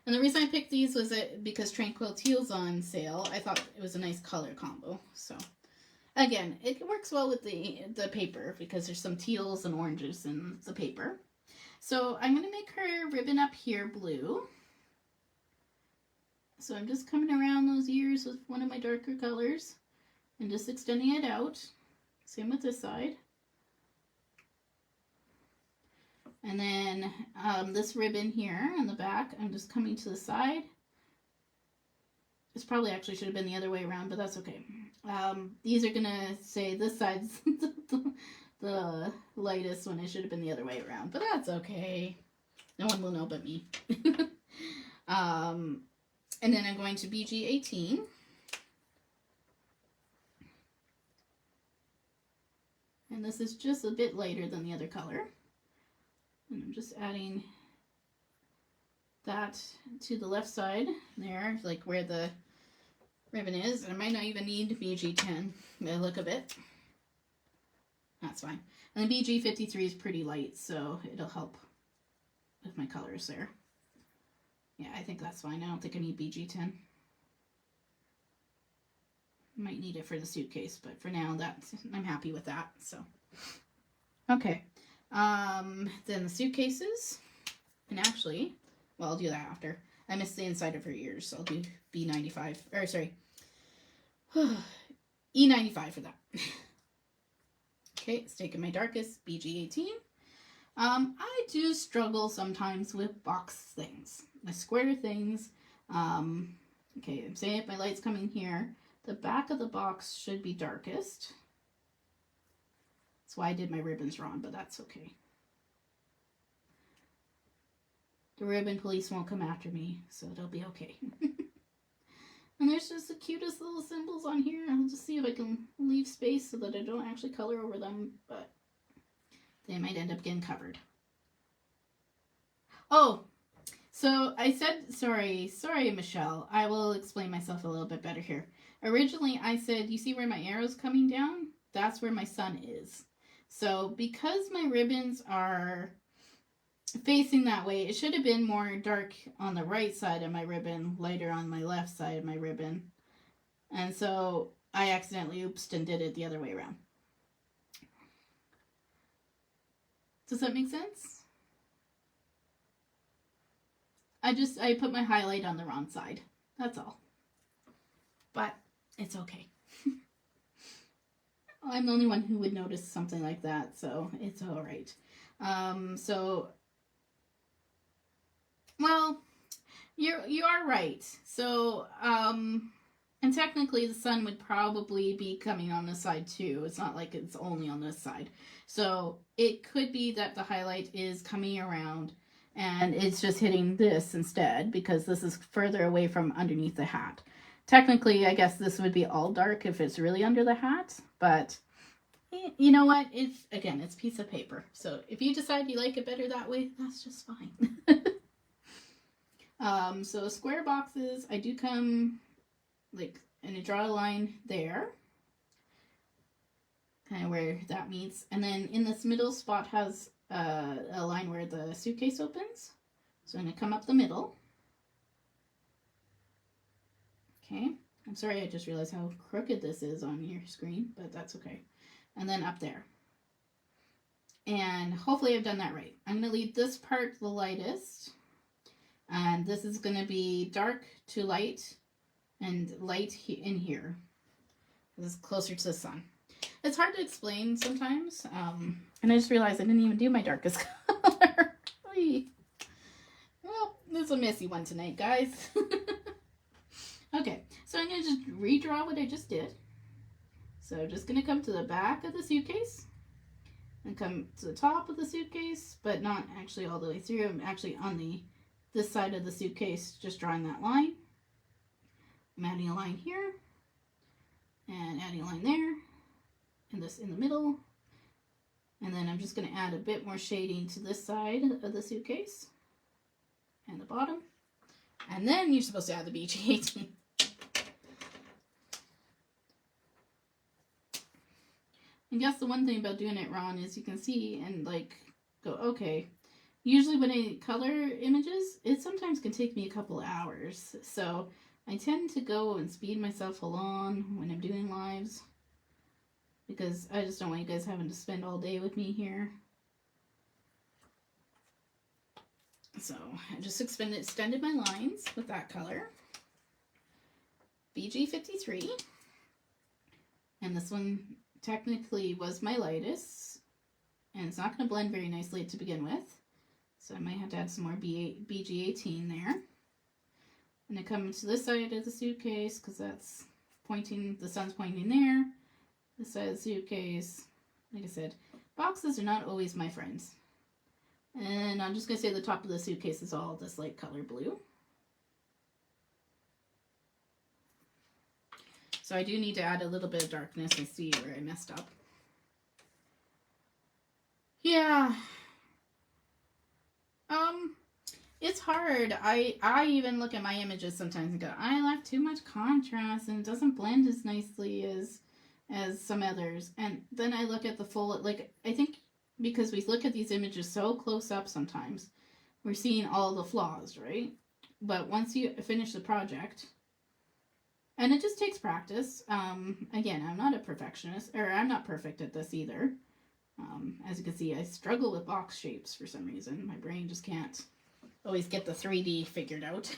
And the reason I picked these was because Tranquil Teal's on sale. I thought it was a nice color combo. So again, it works well with the paper because there's some teals and oranges in the paper. So I'm going to make her ribbon up here blue. So I'm just coming around those ears with one of my darker colors and just extending it out. Same with this side. And then this ribbon here on the back, I'm just coming to the side. This probably actually should have been the other way around, but that's okay. These are going to say this side's the lightest one. It should have been the other way around, but that's okay. No one will know but me. And then I'm going to BG18. And this is just a bit lighter than the other color. And I'm just adding that to the left side there, like where the ribbon is. And I might not even need BG10 by the look of it. That's fine. And the BG53 is pretty light, so it'll help with my colors there. Yeah, I think that's fine. I don't think I need BG10. Might need it for the suitcase, but for now, I'm happy with that. So, okay. Then the suitcases, and actually, well, I'll do that after. I missed the inside of her ears, so I'll do B95, or sorry, E95 for that. Okay, it's taking my darkest, BG18. I do struggle sometimes with box things, my square things. Okay, I'm saying if my light's coming here, the back of the box should be darkest. That's why I did my ribbons wrong, but that's okay. the ribbon police won't come after me, so it'll be okay. And there's just the cutest little symbols on here. I'll just see if I can leave space so that I don't actually color over them, but they might end up getting covered. Oh, so I said, sorry, Michelle. I will explain myself a little bit better here. Originally, I said, you see where my arrow's coming down? That's where my sun is. So because my ribbons are facing that way, it should have been more dark on the right side of my ribbon, lighter on my left side of my ribbon. And so I accidentally oopsed and did it the other way around. Does that make sense? I put my highlight on the wrong side. That's all. But it's okay. I'm the only one who would notice something like that, so it's all right. Well, you are right. So, and technically the sun would probably be coming on this side too. It's not like it's only on this side. So it could be that the highlight is coming around and it's just hitting this instead because this is further away from underneath the hat. Technically, I guess this would be all dark if it's really under the hat, but you know what? It's a piece of paper. So if you decide you like it better that way, that's just fine. So square boxes, I do come and I draw a line there, kind of where that meets. And then in this middle spot has a line where the suitcase opens. So I'm going to come up the middle. Okay, I'm sorry, I just realized how crooked this is on your screen, but that's okay. And then up there. And hopefully I've done that right. I'm going to leave this part the lightest. And this is going to be dark to light and light in here. This is closer to the sun. It's hard to explain sometimes. And I just realized I didn't even do my darkest color. Well, it's a messy one tonight, guys. Okay, so I'm going to just redraw what I just did. So I'm just going to come to the back of the suitcase and come to the top of the suitcase, but not actually all the way through. I'm actually on this side of the suitcase, just drawing that line. I'm adding a line here and adding a line there and this in the middle. And then I'm just going to add a bit more shading to this side of the suitcase and the bottom. And then you're supposed to add the BG-18. I guess the one thing about doing it wrong is you can see and go, okay. Usually when I color images, it sometimes can take me a couple hours. So I tend to go and speed myself along when I'm doing lives. Because I just don't want you guys having to spend all day with me here. So I just extended my lines with that color. BG53. And this one technically was my lightest. And it's not going to blend very nicely to begin with. So I might have to add some more BG-18 there. And I come to this side of the suitcase because that's pointing, the sun's pointing there. This side of the suitcase, like I said, boxes are not always my friends. And I'm just going to say the top of the suitcase is all this light color blue. So I do need to add a little bit of darkness and see where I messed up. Yeah. It's hard. I even look at my images sometimes and go, I left too much contrast and it doesn't blend as nicely as some others. And then I look at the full, I think because we look at these images so close up sometimes, we're seeing all the flaws, right? But once you finish the project, and it just takes practice. Again, I'm not a perfectionist, or I'm not perfect at this either. As you can see, I struggle with box shapes for some reason. My brain just can't always get the 3D figured out.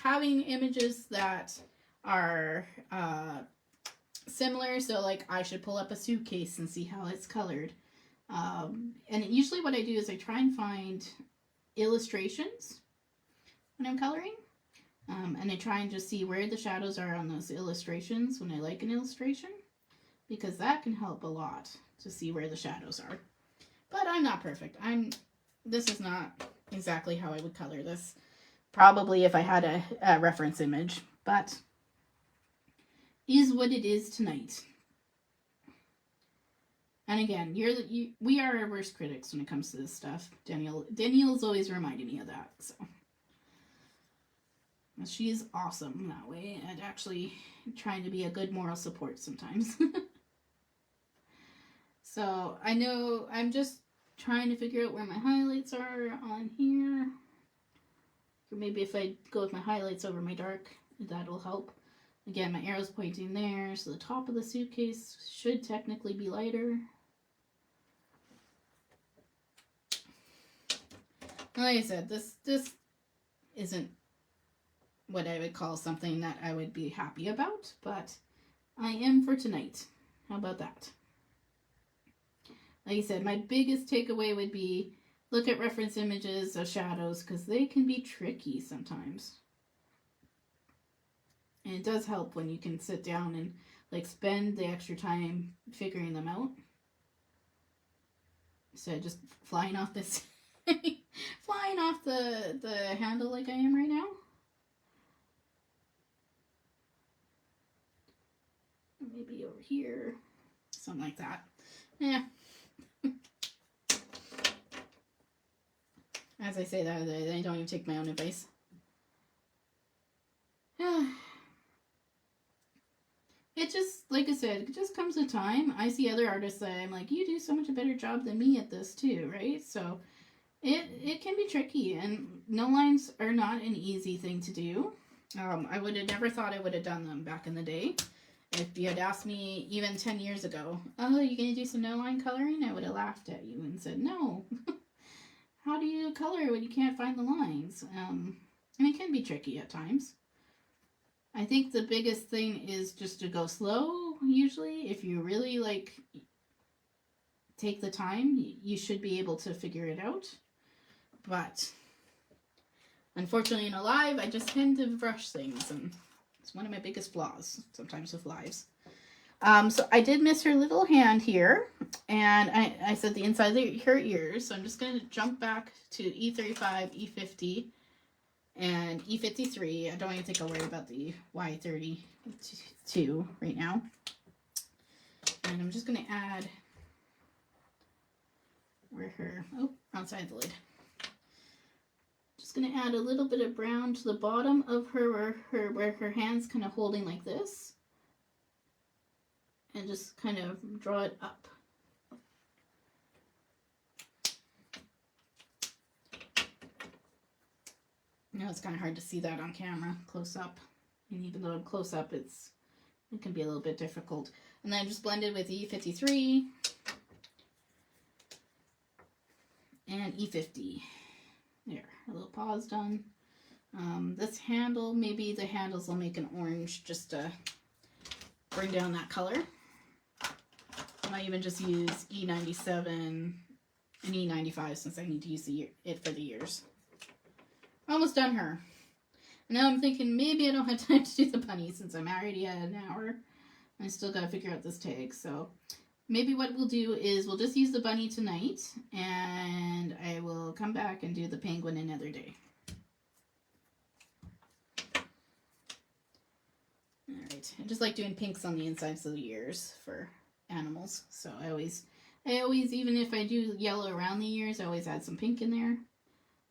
Having images that are similar, so I should pull up a suitcase and see how it's colored. And usually what I do is I try and find illustrations when I'm coloring. And I try and just see where the shadows are on those illustrations when I like an illustration. Because that can help a lot to see where the shadows are. But I'm not perfect. This is not exactly how I would color this. Probably if I had a reference image, but is what it is tonight. And again, we are our worst critics when it comes to this stuff. Danielle's always reminding me of that. So she is awesome that way, and actually trying to be a good moral support sometimes. So I know I'm just trying to figure out where my highlights are on here. Or maybe if I go with my highlights over my dark, that'll help. Again, my arrow's pointing there, so the top of the suitcase should technically be lighter. Like I said, this isn't what I would call something that I would be happy about, but I am for tonight. How about that? Like I said, my biggest takeaway would be look at reference images of shadows because they can be tricky sometimes. And it does help when you can sit down and like spend the extra time figuring them out. Instead of just flying off this flying off the handle like I am right now. Maybe over here. Something like that. Yeah. As I say that, I don't even take my own advice. It just, like I said, it just comes with time. I see other artists that I'm like, you do so much a better job than me at this too, right? So it can be tricky, and no lines are not an easy thing to do. I would have never thought I would have done them back in the day. If you had asked me even 10 years ago, oh, you going to do some no line coloring? I would have laughed at you and said, no. How do you color when you can't find the lines? And it can be tricky at times. I think the biggest thing is just to go slow, usually. If you really, like, take the time, you should be able to figure it out. But, unfortunately, in a live, I just tend to rush things, and it's one of my biggest flaws, sometimes with lives. So I did miss her little hand here, and I said the inside of her ears, so I'm just going to jump back to E35, E50, and E53. I don't even think I'll worry about the Y32 right now. And I'm just going to add where her, oh, wrong side of the lid. Just going to add a little bit of brown to the bottom of her, where her hand's kind of holding like this. And just kind of draw it up. Now it's kind of hard to see that on camera, close up. And even though I'm close up, it can be a little bit difficult. And then I just blended with E53 and E50. There, a little pause done. This handle, maybe the handles will make an orange just to bring down that color. I might even just use E97 and E95 since I need to use it for the ears. Almost done her. Now I'm thinking maybe I don't have time to do the bunny since I'm already at an hour. I still got to figure out this tag. So maybe what we'll do is we'll just use the bunny tonight, and I will come back and do the penguin another day. Alright, I just like doing pinks on the insides of the ears for animals. So I always, even if I do yellow around the ears, I always add some pink in there.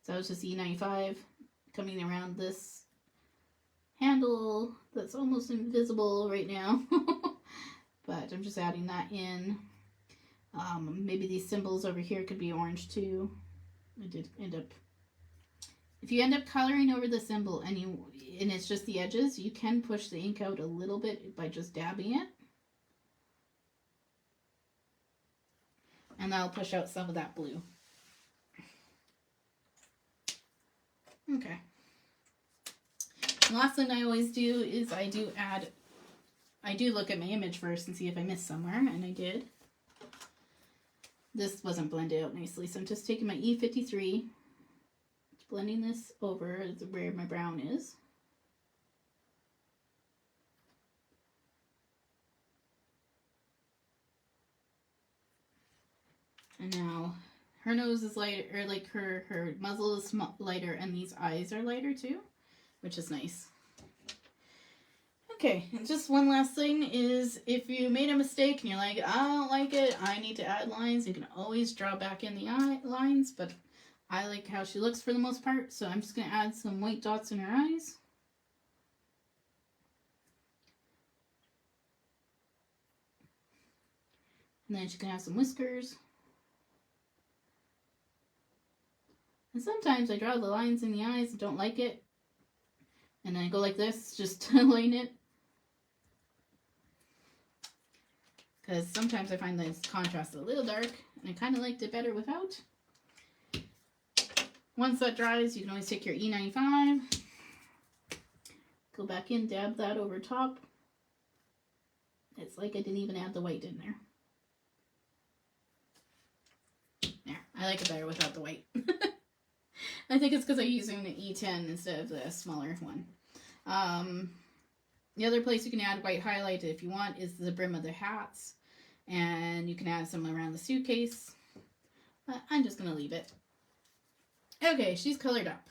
So I was just E95 coming around this handle that's almost invisible right now. But I'm just adding that in. Maybe these symbols over here could be orange too. I did end up, if you end up coloring over the symbol and it's just the edges, you can push the ink out a little bit by just dabbing it. And that'll push out some of that blue. Okay. The last thing I always do is I do look at my image first and see if I missed somewhere, and I did. This wasn't blended out nicely, so I'm just taking my E53, blending this over where my brown is. And now her nose is lighter, or like her muzzle is lighter, and these eyes are lighter too, which is nice. Okay, and just one last thing is if you made a mistake and you're like, I don't like it, I need to add lines, you can always draw back in the eye lines, but I like how she looks for the most part, so I'm just going to add some white dots in her eyes. And then she can have some whiskers. And sometimes I draw the lines in the eyes and don't like it. And then I go like this just to line it. Because sometimes I find this contrast a little dark, and I kind of liked it better without. Once that dries, you can always take your E95, go back in, dab that over top. It's like I didn't even add the white in there. There, I like it better without the white. I think it's because I'm using the E10 instead of the smaller one. The other place you can add white highlight if you want is the brim of the hats. And you can add some around the suitcase. But I'm just going to leave it. Okay, she's colored up.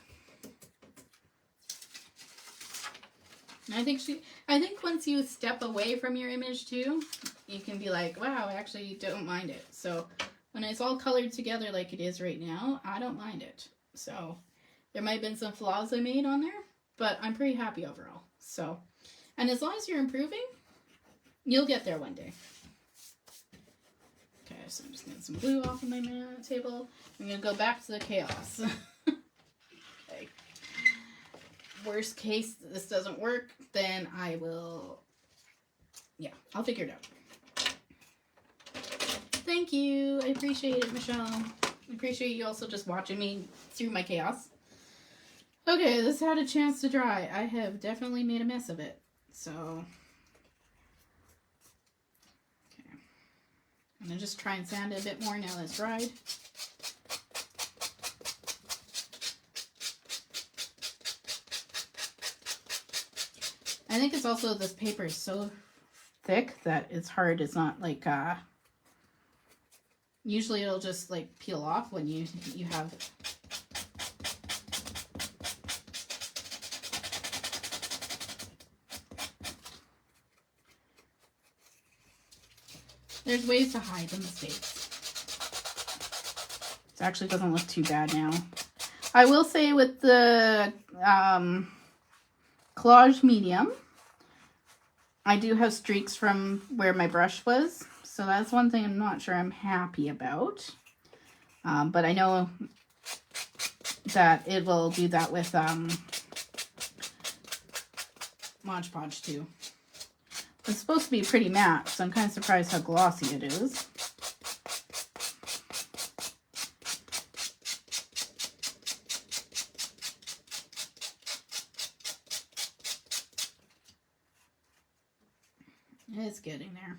And I think once you step away from your image too, you can be like, wow, I actually don't mind it. So when it's all colored together like it is right now, I don't mind it. So there might have been some flaws I made on there, but I'm pretty happy overall. So, and as long as you're improving, you'll get there one day. Okay, so I'm just getting some glue off of my table. I'm going to go back to the chaos. Okay. Worst case, this doesn't work, then I will, yeah, I'll figure it out. Thank you. I appreciate it, Michelle. I appreciate you also just watching me through my chaos. Okay, this had a chance to dry. I have definitely made a mess of it. So, okay. I'm going to just try and sand it a bit more now that it's dried. I think it's also this paper is so thick that it's hard. It's not like, usually it'll just like peel off when you have. There's ways to hide the mistakes. It actually doesn't look too bad now. I will say with the collage medium, I do have streaks from where my brush was. So that's one thing I'm not sure I'm happy about. But I know that it will do that with Mod Podge too. It's supposed to be pretty matte, so I'm kind of surprised how glossy it is. It's getting there.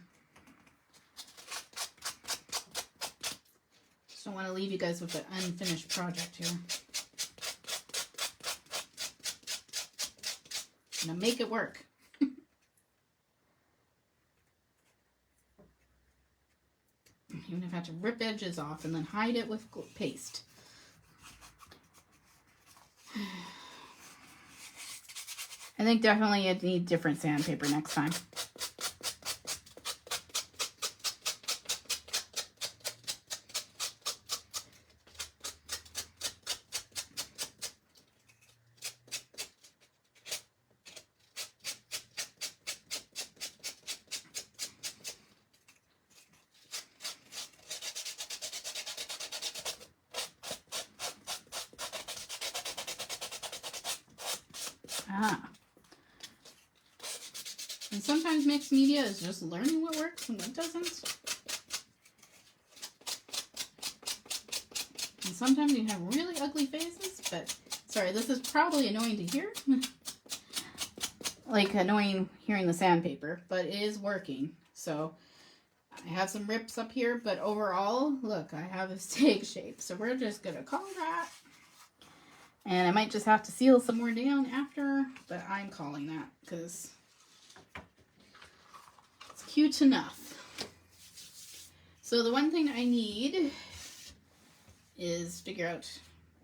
Just don't want to leave you guys with an unfinished project here. I'm gonna make it work. Even if I have to rip edges off and then hide it with paste. I think definitely I'd need different sandpaper next time. And sometimes mixed media is just learning what works and what doesn't. And sometimes you have really ugly faces, but sorry, this is probably annoying to hear. Like annoying hearing the sandpaper, but it is working. So I have some rips up here, but overall, look, I have a steak shape. So we're just gonna call that. And I might just have to seal some more down after, but I'm calling that because it's cute enough. So the one thing I need is figure out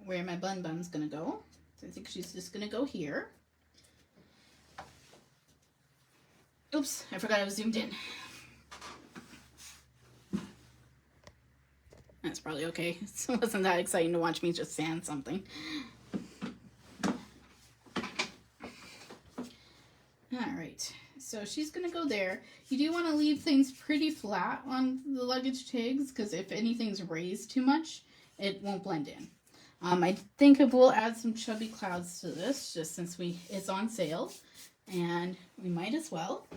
where my bun's gonna go. So I think she's just gonna go here. Oops, I forgot I was zoomed in. That's probably okay. It wasn't that exciting to watch me just sand something. Alright, so she's going to go there. You do want to leave things pretty flat on the luggage tags, because if anything's raised too much, it won't blend in. I think we'll add some chubby clouds to this, just since it's on sale, and we might as well.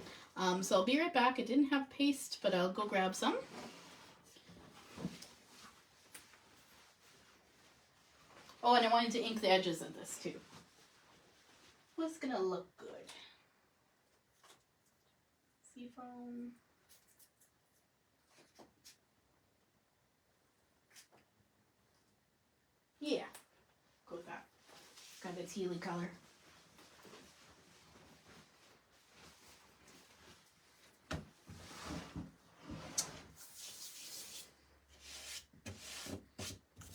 So I'll be right back. I didn't have paste, but I'll go grab some. Oh, and I wanted to ink the edges of this too. What's gonna look good? Seafoam. Yeah, go with that. Got a tealy color.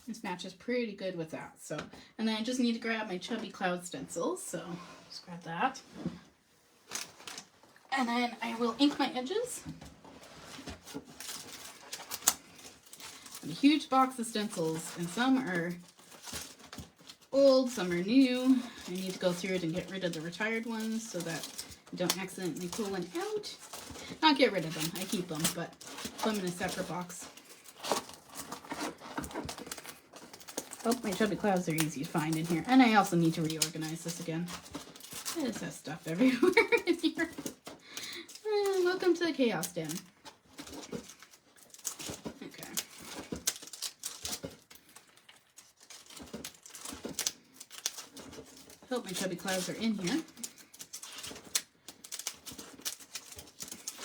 This matches pretty good with that. So, and then I just need to grab my chubby cloud stencils. So just grab that. And then I will ink my edges. A huge box of stencils, and some are old, some are new. I need to go through it and get rid of the retired ones so that I don't accidentally pull one out. Not get rid of them, I keep them, but put them in a separate box. Oh, my chubby clouds are easy to find in here. And I also need to reorganize this again. I just have stuff everywhere in here. Welcome to the chaos den. Okay. Hope my chubby clouds are in here. I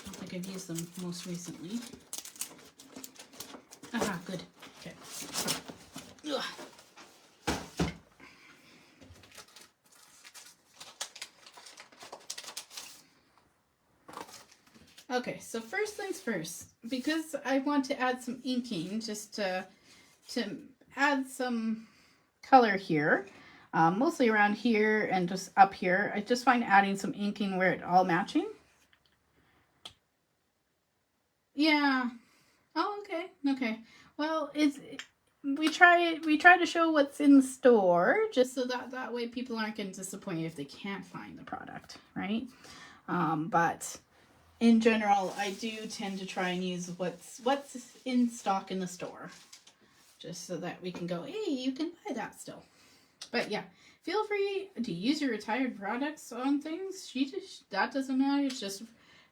don't think I've used them most recently. Aha, good. Okay. Ugh. Okay, so first things first, because I want to add some inking, just to add some color here, mostly around here and just up here. I just find adding some inking where it's all matching. Yeah. Oh, okay. Okay. Well, we try to show what's in the store, just so that way people aren't getting disappointed if they can't find the product, right? But in general, I do tend to try and use what's in stock in the store, just so that we can go, hey, you can buy that still. But yeah, feel free to use your retired products on things. That doesn't matter. It's just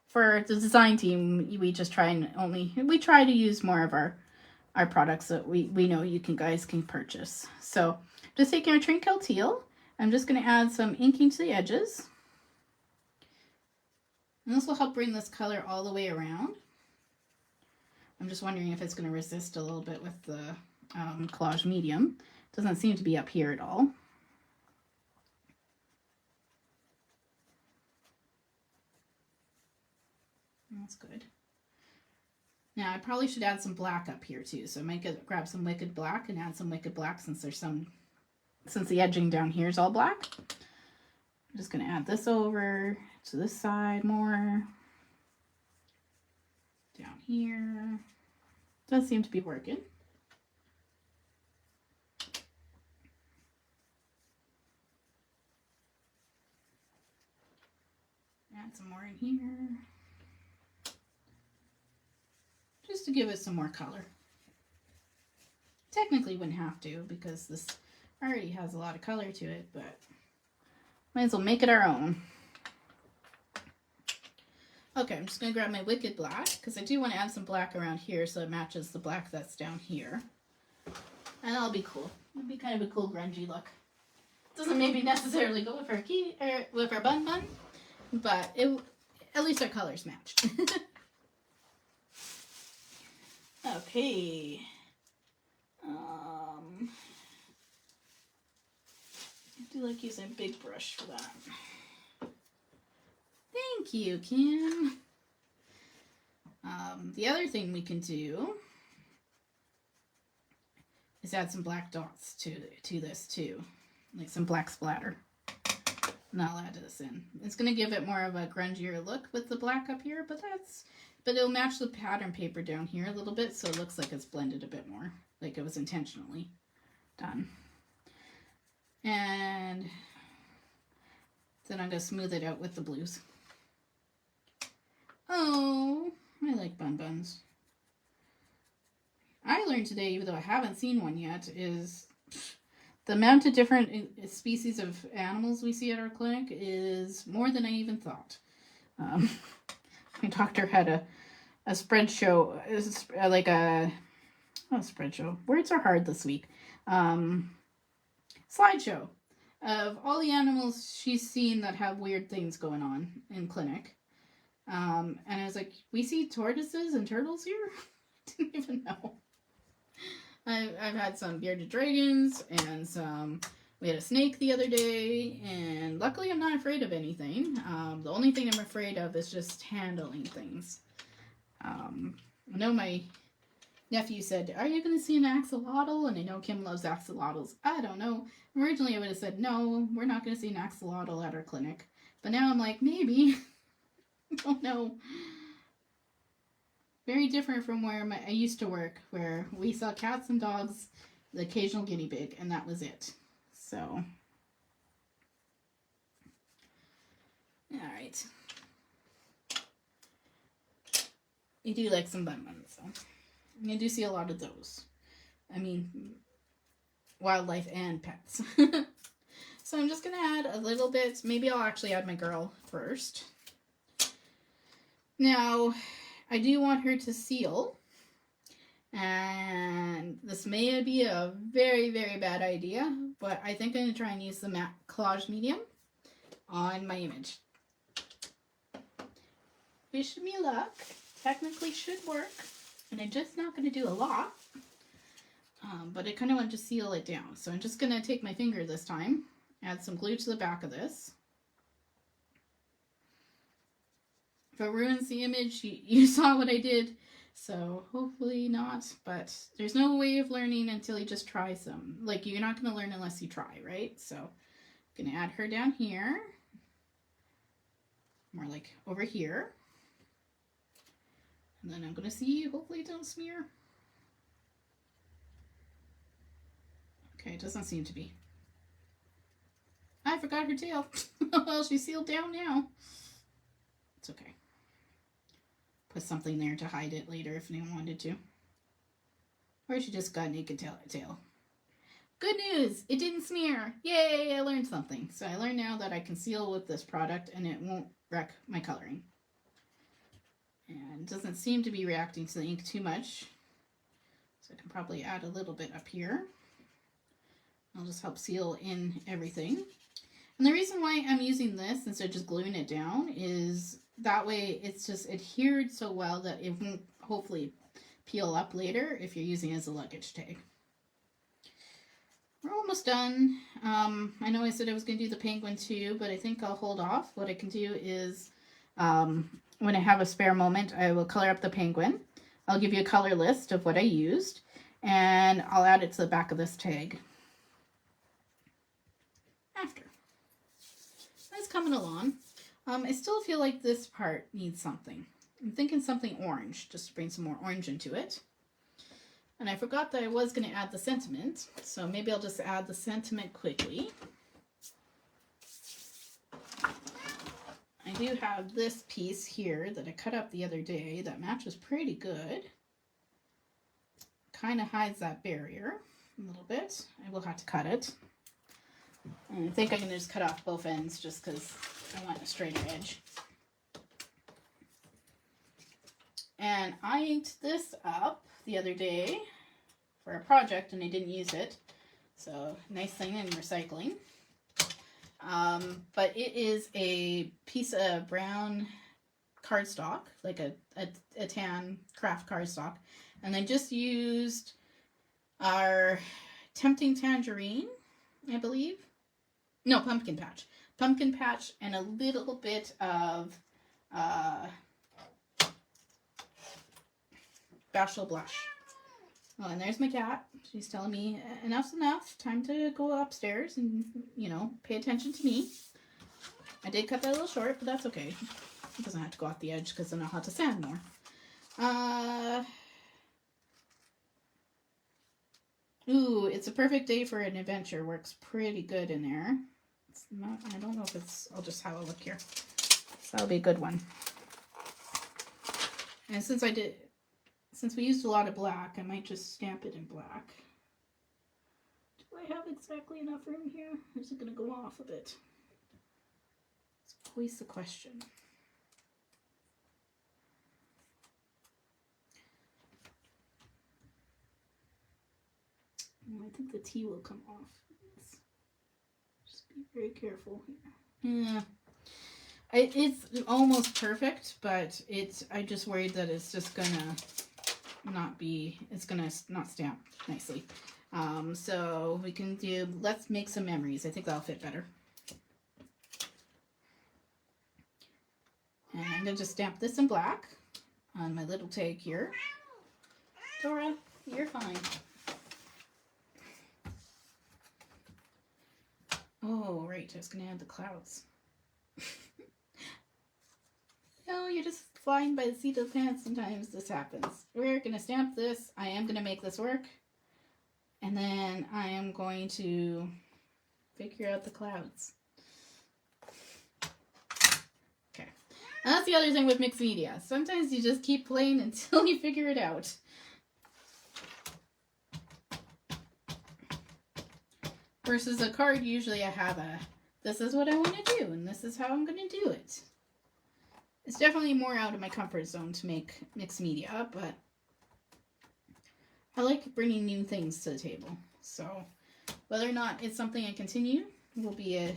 for the design team, we just try to use more of our products that we know you guys can purchase. So just taking our Trinkel Teal, I'm just going to add some inking to the edges. And this will help bring this color all the way around. I'm just wondering if it's going to resist a little bit with the collage medium. Doesn't seem to be up here at all. That's good. Now I probably should add some black up here too. So I might grab some Wicked Black and add some Wicked Black since the edging down here is all black. I'm just going to add this over to this side more. Down here. Does seem to be working. Add some more in here. Just to give it some more color. Technically wouldn't have to because this already has a lot of color to it, but might as well make it our own. Okay, I'm just going to grab my Wicked Black, because I do want to add some black around here so it matches the black that's down here. And that'll be cool. It'll be kind of a cool grungy look. Doesn't maybe necessarily go with our bun, but at least our colors match. Okay. I do like using a big brush for that. Thank you, Kim. The other thing we can do is add some black dots to this too, like some black splatter. And I'll add this in. It's going to give it more of a grungier look with the black up here, but it'll match the pattern paper down here a little bit, so it looks like it's blended a bit more, like it was intentionally done. And then I'm going to smooth it out with the blues. Oh, I like bun buns. I learned today, even though I haven't seen one yet, is the amount of different species of animals we see at our clinic is more than I even thought. My doctor had a spread show, like a spread show. Words are hard this week. Slideshow of all the animals she's seen that have weird things going on in clinic. And I was like, we see tortoises and turtles here? Didn't even know. I've had some bearded dragons and we had a snake the other day, and luckily I'm not afraid of anything. The only thing I'm afraid of is just handling things. I know my nephew said, are you going to see an axolotl? And I know Kim loves axolotls. I don't know. Originally I would have said, no, we're not going to see an axolotl at our clinic. But now I'm like, maybe. I don't know. Very different from where I used to work, where we saw cats and dogs, the occasional guinea pig, and that was it. So, alright. You do like some bun buns, so. You do see a lot of those. I mean, wildlife and pets. So I'm just going to add a little bit. Maybe I'll actually add my girl first. Now, I do want her to seal, and this may be a very, very bad idea, but I think I'm going to try and use the matte collage medium on my image. Wish me luck. Technically should work, and I'm just not going to do a lot, but I kind of want to seal it down. So I'm just going to take my finger this time, add some glue to the back of this. If it ruins the image, you saw what I did, so hopefully not, but there's no way of learning until you just try some. Like, you're not going to learn unless you try, right? So I'm going to add her down here, more like over here, and then I'm going to see, hopefully it don't smear. Okay, it doesn't seem to be. I forgot her tail. Well, she's sealed down now. It's okay. Put something there to hide it later if anyone wanted to. Or she just got a naked tail. Good news! It didn't smear! Yay! I learned something. So I learned now that I can seal with this product and it won't wreck my coloring. And it doesn't seem to be reacting to the ink too much. So I can probably add a little bit up here. I'll just help seal in everything. And the reason why I'm using this instead of just gluing it down is that way it's just adhered so well that it won't hopefully peel up later if you're using it as a luggage tag. We're almost done. I know I said I was going to do the penguin too, but I think I'll hold off. What I can do is when I have a spare moment, I will color up the penguin. I'll give you a color list of what I used, and I'll add it to the back of this tag after. That's coming along. I still feel like this part needs something. I'm thinking something orange, just to bring some more orange into it. And I forgot that I was going to add the sentiment, so maybe I'll just add the sentiment quickly. I do have this piece here that I cut up the other day that matches pretty good. Kind of hides that barrier a little bit. I will have to cut it. And I think I'm going to just cut off both ends just because I want a straighter edge. And I inked this up the other day for a project and I didn't use it. So nice thing in recycling. But it is a piece of brown cardstock, like a tan craft cardstock. And I just used our Tempting Tangerine, I believe. No, Pumpkin Patch. Pumpkin Patch and a little bit of Bashful Blush. Oh, and there's my cat. She's telling me enough's enough. Time to go upstairs and, you know, pay attention to me. I did cut that a little short, but that's okay. It doesn't have to go off the edge because then I'll have to sand more. Ooh, it's a perfect day for an adventure. Works pretty good in there. It's not, I don't know if it's, I'll just have a look here. So that'll be a good one. And since we used a lot of black, I might just stamp it in black. Do I have exactly enough room here? Or is it going to go off a bit? It's always the question. Oh, I think the T will come off. Just be very careful here. Yeah. It's almost perfect, but I'm just worried that it's just gonna it's gonna not stamp nicely. So we can do, let's make some memories. I think that'll fit better. And I'm gonna just stamp this in black on my little tag here. Dora, you're fine. Oh, right, I was gonna add the clouds. No, you're just flying by the seat of the pants. Sometimes this happens. We're going to stamp this. I am going to make this work. And then I am going to figure out the clouds. Okay. And that's the other thing with mixed media. Sometimes you just keep playing until you figure it out. Versus a card, usually I have this is what I want to do, and this is how I'm going to do it. It's definitely more out of my comfort zone to make mixed media, but I like bringing new things to the table. So whether or not it's something I continue will be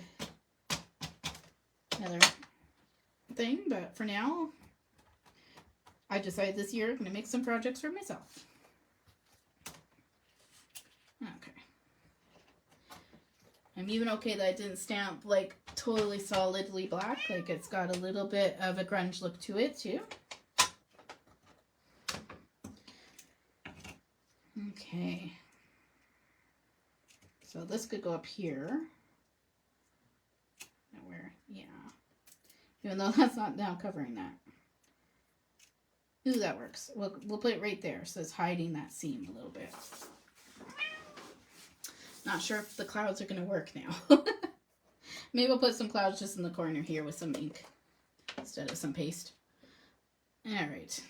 another thing, but for now, I decided this year I'm going to make some projects for myself. Okay. I'm even okay that I didn't stamp like totally solidly black. Like it's got a little bit of a grunge look to it too. Okay. So this could go up here. Where? Yeah. Even though that's not now covering that. Ooh, that works. We'll put it right there so it's hiding that seam a little bit. Not sure if the clouds are going to work now. Maybe we'll put some clouds just in the corner here with some ink instead of some paste. Alright.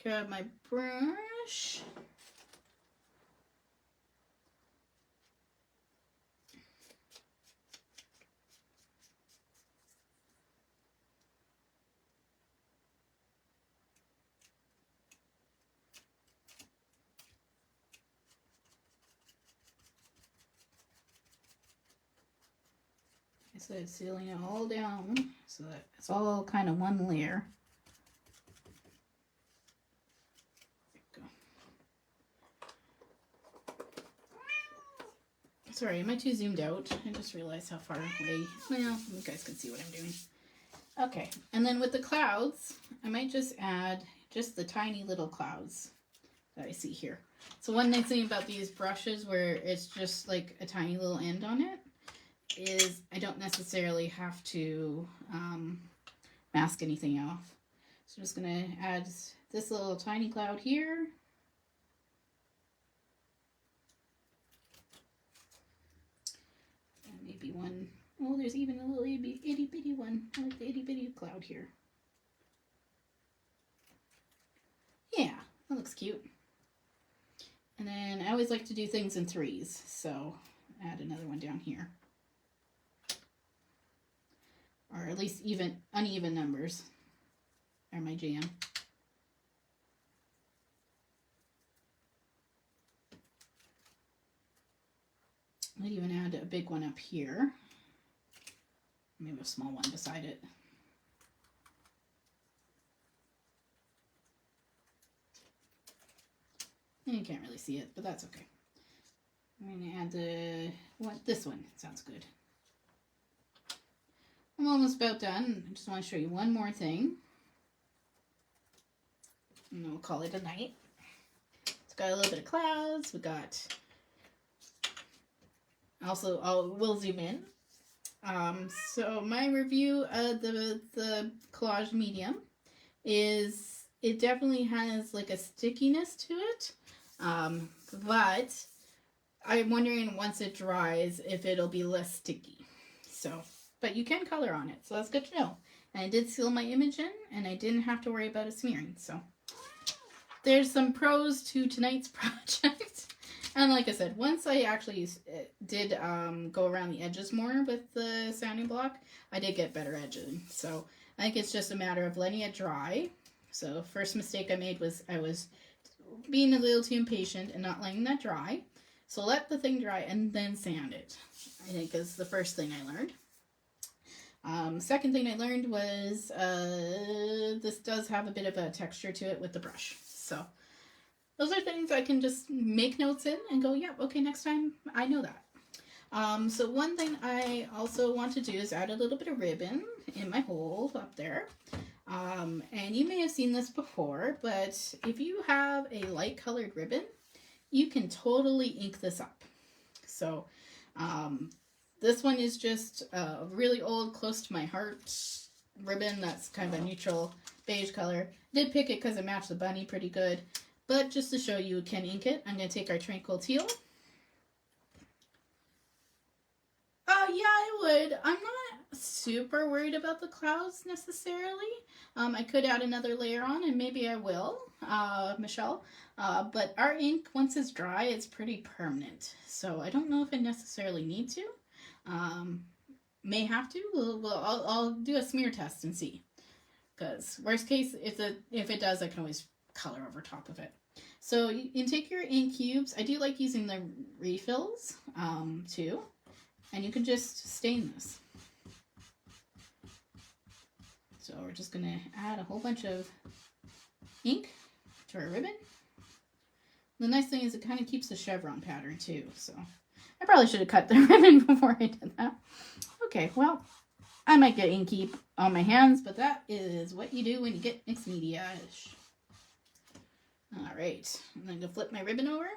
Grab my brush. So it's sealing it all down so that it's all kind of one layer. There we go. Sorry, am I too zoomed out? I just realized how far away. Well, you guys can see what I'm doing. Okay, and then with the clouds, I might just add just the tiny little clouds that I see here. So one nice thing about these brushes where it's just like a tiny little end on it is I don't necessarily have to mask anything off. So I'm just going to add this little tiny cloud here. And maybe one, oh, there's even a little itty bitty one. I like the itty bitty cloud here. Yeah, that looks cute. And then I always like to do things in threes, so add another one down here. Or at least uneven numbers are my jam. Might even add a big one up here. Maybe a small one beside it. You can't really see it, but that's okay. I'm going to add this one. Sounds good. I'm almost about done. I just want to show you one more thing. And then we'll call it a night. It's got a little bit of clouds. We got also, we'll zoom in. So my review of the collage medium is it definitely has like a stickiness to it, but I'm wondering once it dries if it'll be less sticky. So, but you can color on it, so that's good to know. And I did seal my image in, and I didn't have to worry about it smearing. So there's some pros to tonight's project. And like I said, once I actually did go around the edges more with the sanding block, I did get better edging. So I think it's just a matter of letting it dry. So first mistake I made was I was being a little too impatient and not letting that dry. So let the thing dry and then sand it, I think is the first thing I learned. Second thing I learned was this does have a bit of a texture to it with the brush. So those are things I can just make notes in and go, yeah, okay, next time I know that. So one thing I also want to do is add a little bit of ribbon in my hole up there. And you may have seen this before, but if you have a light colored ribbon, you can totally ink this up. So this one is just a really old, close to my heart ribbon that's kind of a neutral beige color. Did pick it because it matched the bunny pretty good. But just to show you can ink it, I'm going to take our Tranquil Teal. Yeah, I would. I'm not super worried about the clouds necessarily. I could add another layer on, and maybe I will, Michelle. But our ink, once it's dry, it's pretty permanent. So I don't know if I necessarily need to. May have to. I'll do a smear test and see. Because worst case, if it does, I can always color over top of it. So you can take your ink cubes. I do like using the refills too, and you can just stain this. So we're just going to add a whole bunch of ink to our ribbon. The nice thing is it kind of keeps the chevron pattern too. So I probably should have cut the ribbon before I did that. Okay, well, I might get inky on my hands, but that is what you do when you get mixed media-ish. Alright, I'm going to flip my ribbon over.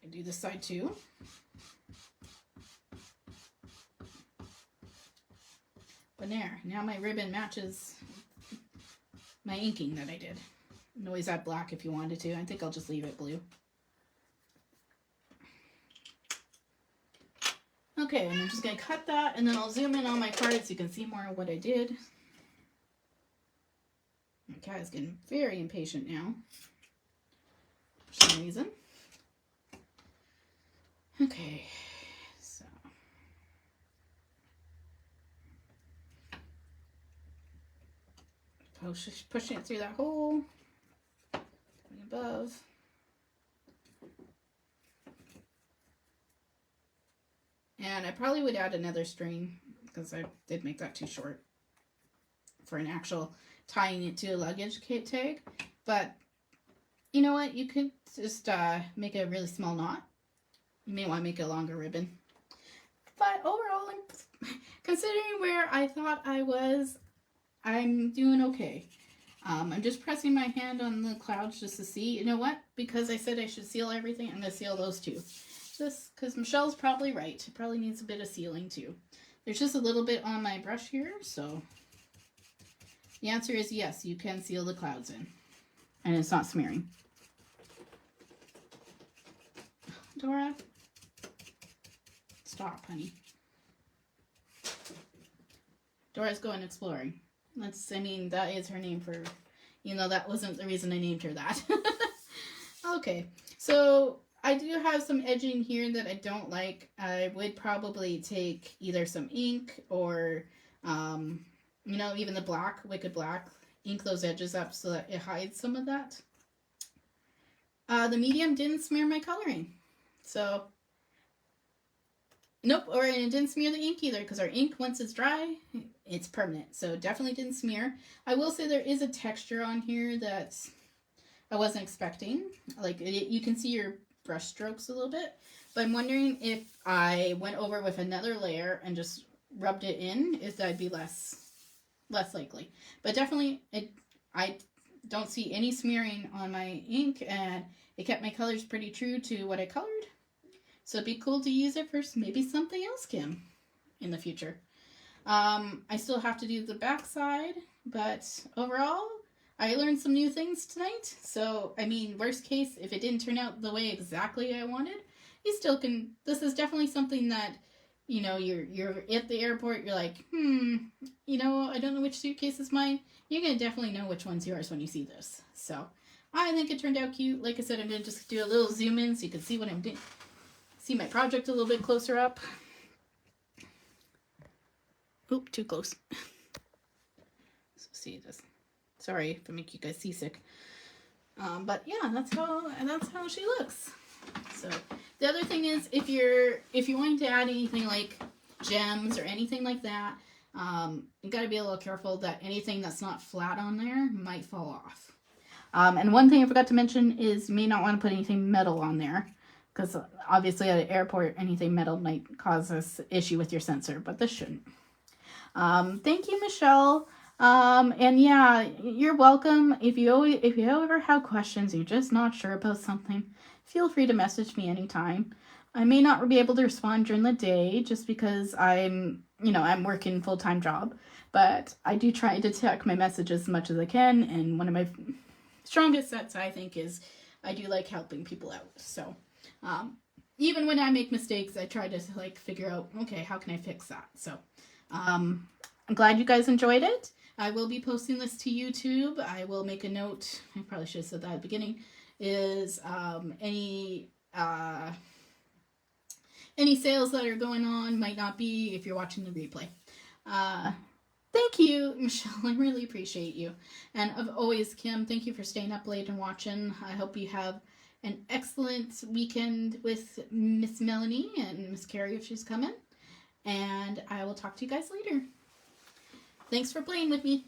I do this side too. But there, now my ribbon matches my inking that I did. You can always add black if you wanted to. I think I'll just leave it blue. Okay, and I'm just going to cut that, and then I'll zoom in on my card so you can see more of what I did. My cat is getting very impatient now, for some reason. Okay, so. Pushing it through that hole, above. And I probably would add another string because I did make that too short for an actual tying it to a luggage tag. But you know what? You could just make a really small knot. You may want to make a longer ribbon. But overall, considering where I thought I was, I'm doing okay. I'm just pressing my hand on the clouds just to see. You know what? Because I said I should seal everything, I'm going to seal those too. Just because Michelle's probably right. It probably needs a bit of sealing too. There's just a little bit on my brush here, so the answer is yes, you can seal the clouds in. And it's not smearing. Dora, stop, honey. Dora's going exploring. That is her name for, that wasn't the reason I named her that. Okay, so I do have some edging here that I don't like. I would probably take either some ink or, even the black, Wicked Black, ink those edges up so that it hides some of that. The medium didn't smear my coloring. So, nope, or it didn't smear the ink either because our ink, once it's dry, it's permanent. So definitely didn't smear. I will say there is a texture on here that I wasn't expecting. Like, you can see your brush strokes a little bit. But I'm wondering if I went over with another layer and just rubbed it in, if that'd be less likely. But definitely, I don't see any smearing on my ink, and it kept my colors pretty true to what I colored. So it'd be cool to use it for maybe something else, Kim, in the future. I still have to do the back side, but overall, I learned some new things tonight. So, I mean, worst case, if it didn't turn out the way exactly I wanted, you still can. This is definitely something that, you know, you're at the airport, you're like, you know, I don't know which suitcase is mine. You're going to definitely know which one's yours when you see this. So, I think it turned out cute. Like I said, I'm going to just do a little zoom in so you can see what I'm doing. See my project a little bit closer up. Oop, too close. So see this. Sorry if I make you guys seasick. But yeah, that's how she looks. So the other thing is, if you're wanting to add anything like gems or anything like that, you got to be a little careful that anything that's not flat on there might fall off. And one thing I forgot to mention is you may not want to put anything metal on there, because obviously at an airport, anything metal might cause this issue with your sensor, but this shouldn't. Thank you, Michelle. And yeah, you're welcome. If you ever have questions, you're just not sure about something, feel free to message me anytime. I may not be able to respond during the day just because I'm working full-time job, but I do try to check my messages as much as I can. And one of my strongest sets, I think, is I do like helping people out. So, even when I make mistakes, I try to like figure out, okay, how can I fix that? So, I'm glad you guys enjoyed it. I will be posting this to YouTube. I will make a note. I probably should have said that at the beginning. Is any sales that are going on might not be if you're watching the replay. Thank you, Michelle. I really appreciate you. And of always, Kim, thank you for staying up late and watching. I hope you have an excellent weekend with Miss Melanie and Miss Carrie if she's coming. And I will talk to you guys later. Thanks for playing with me.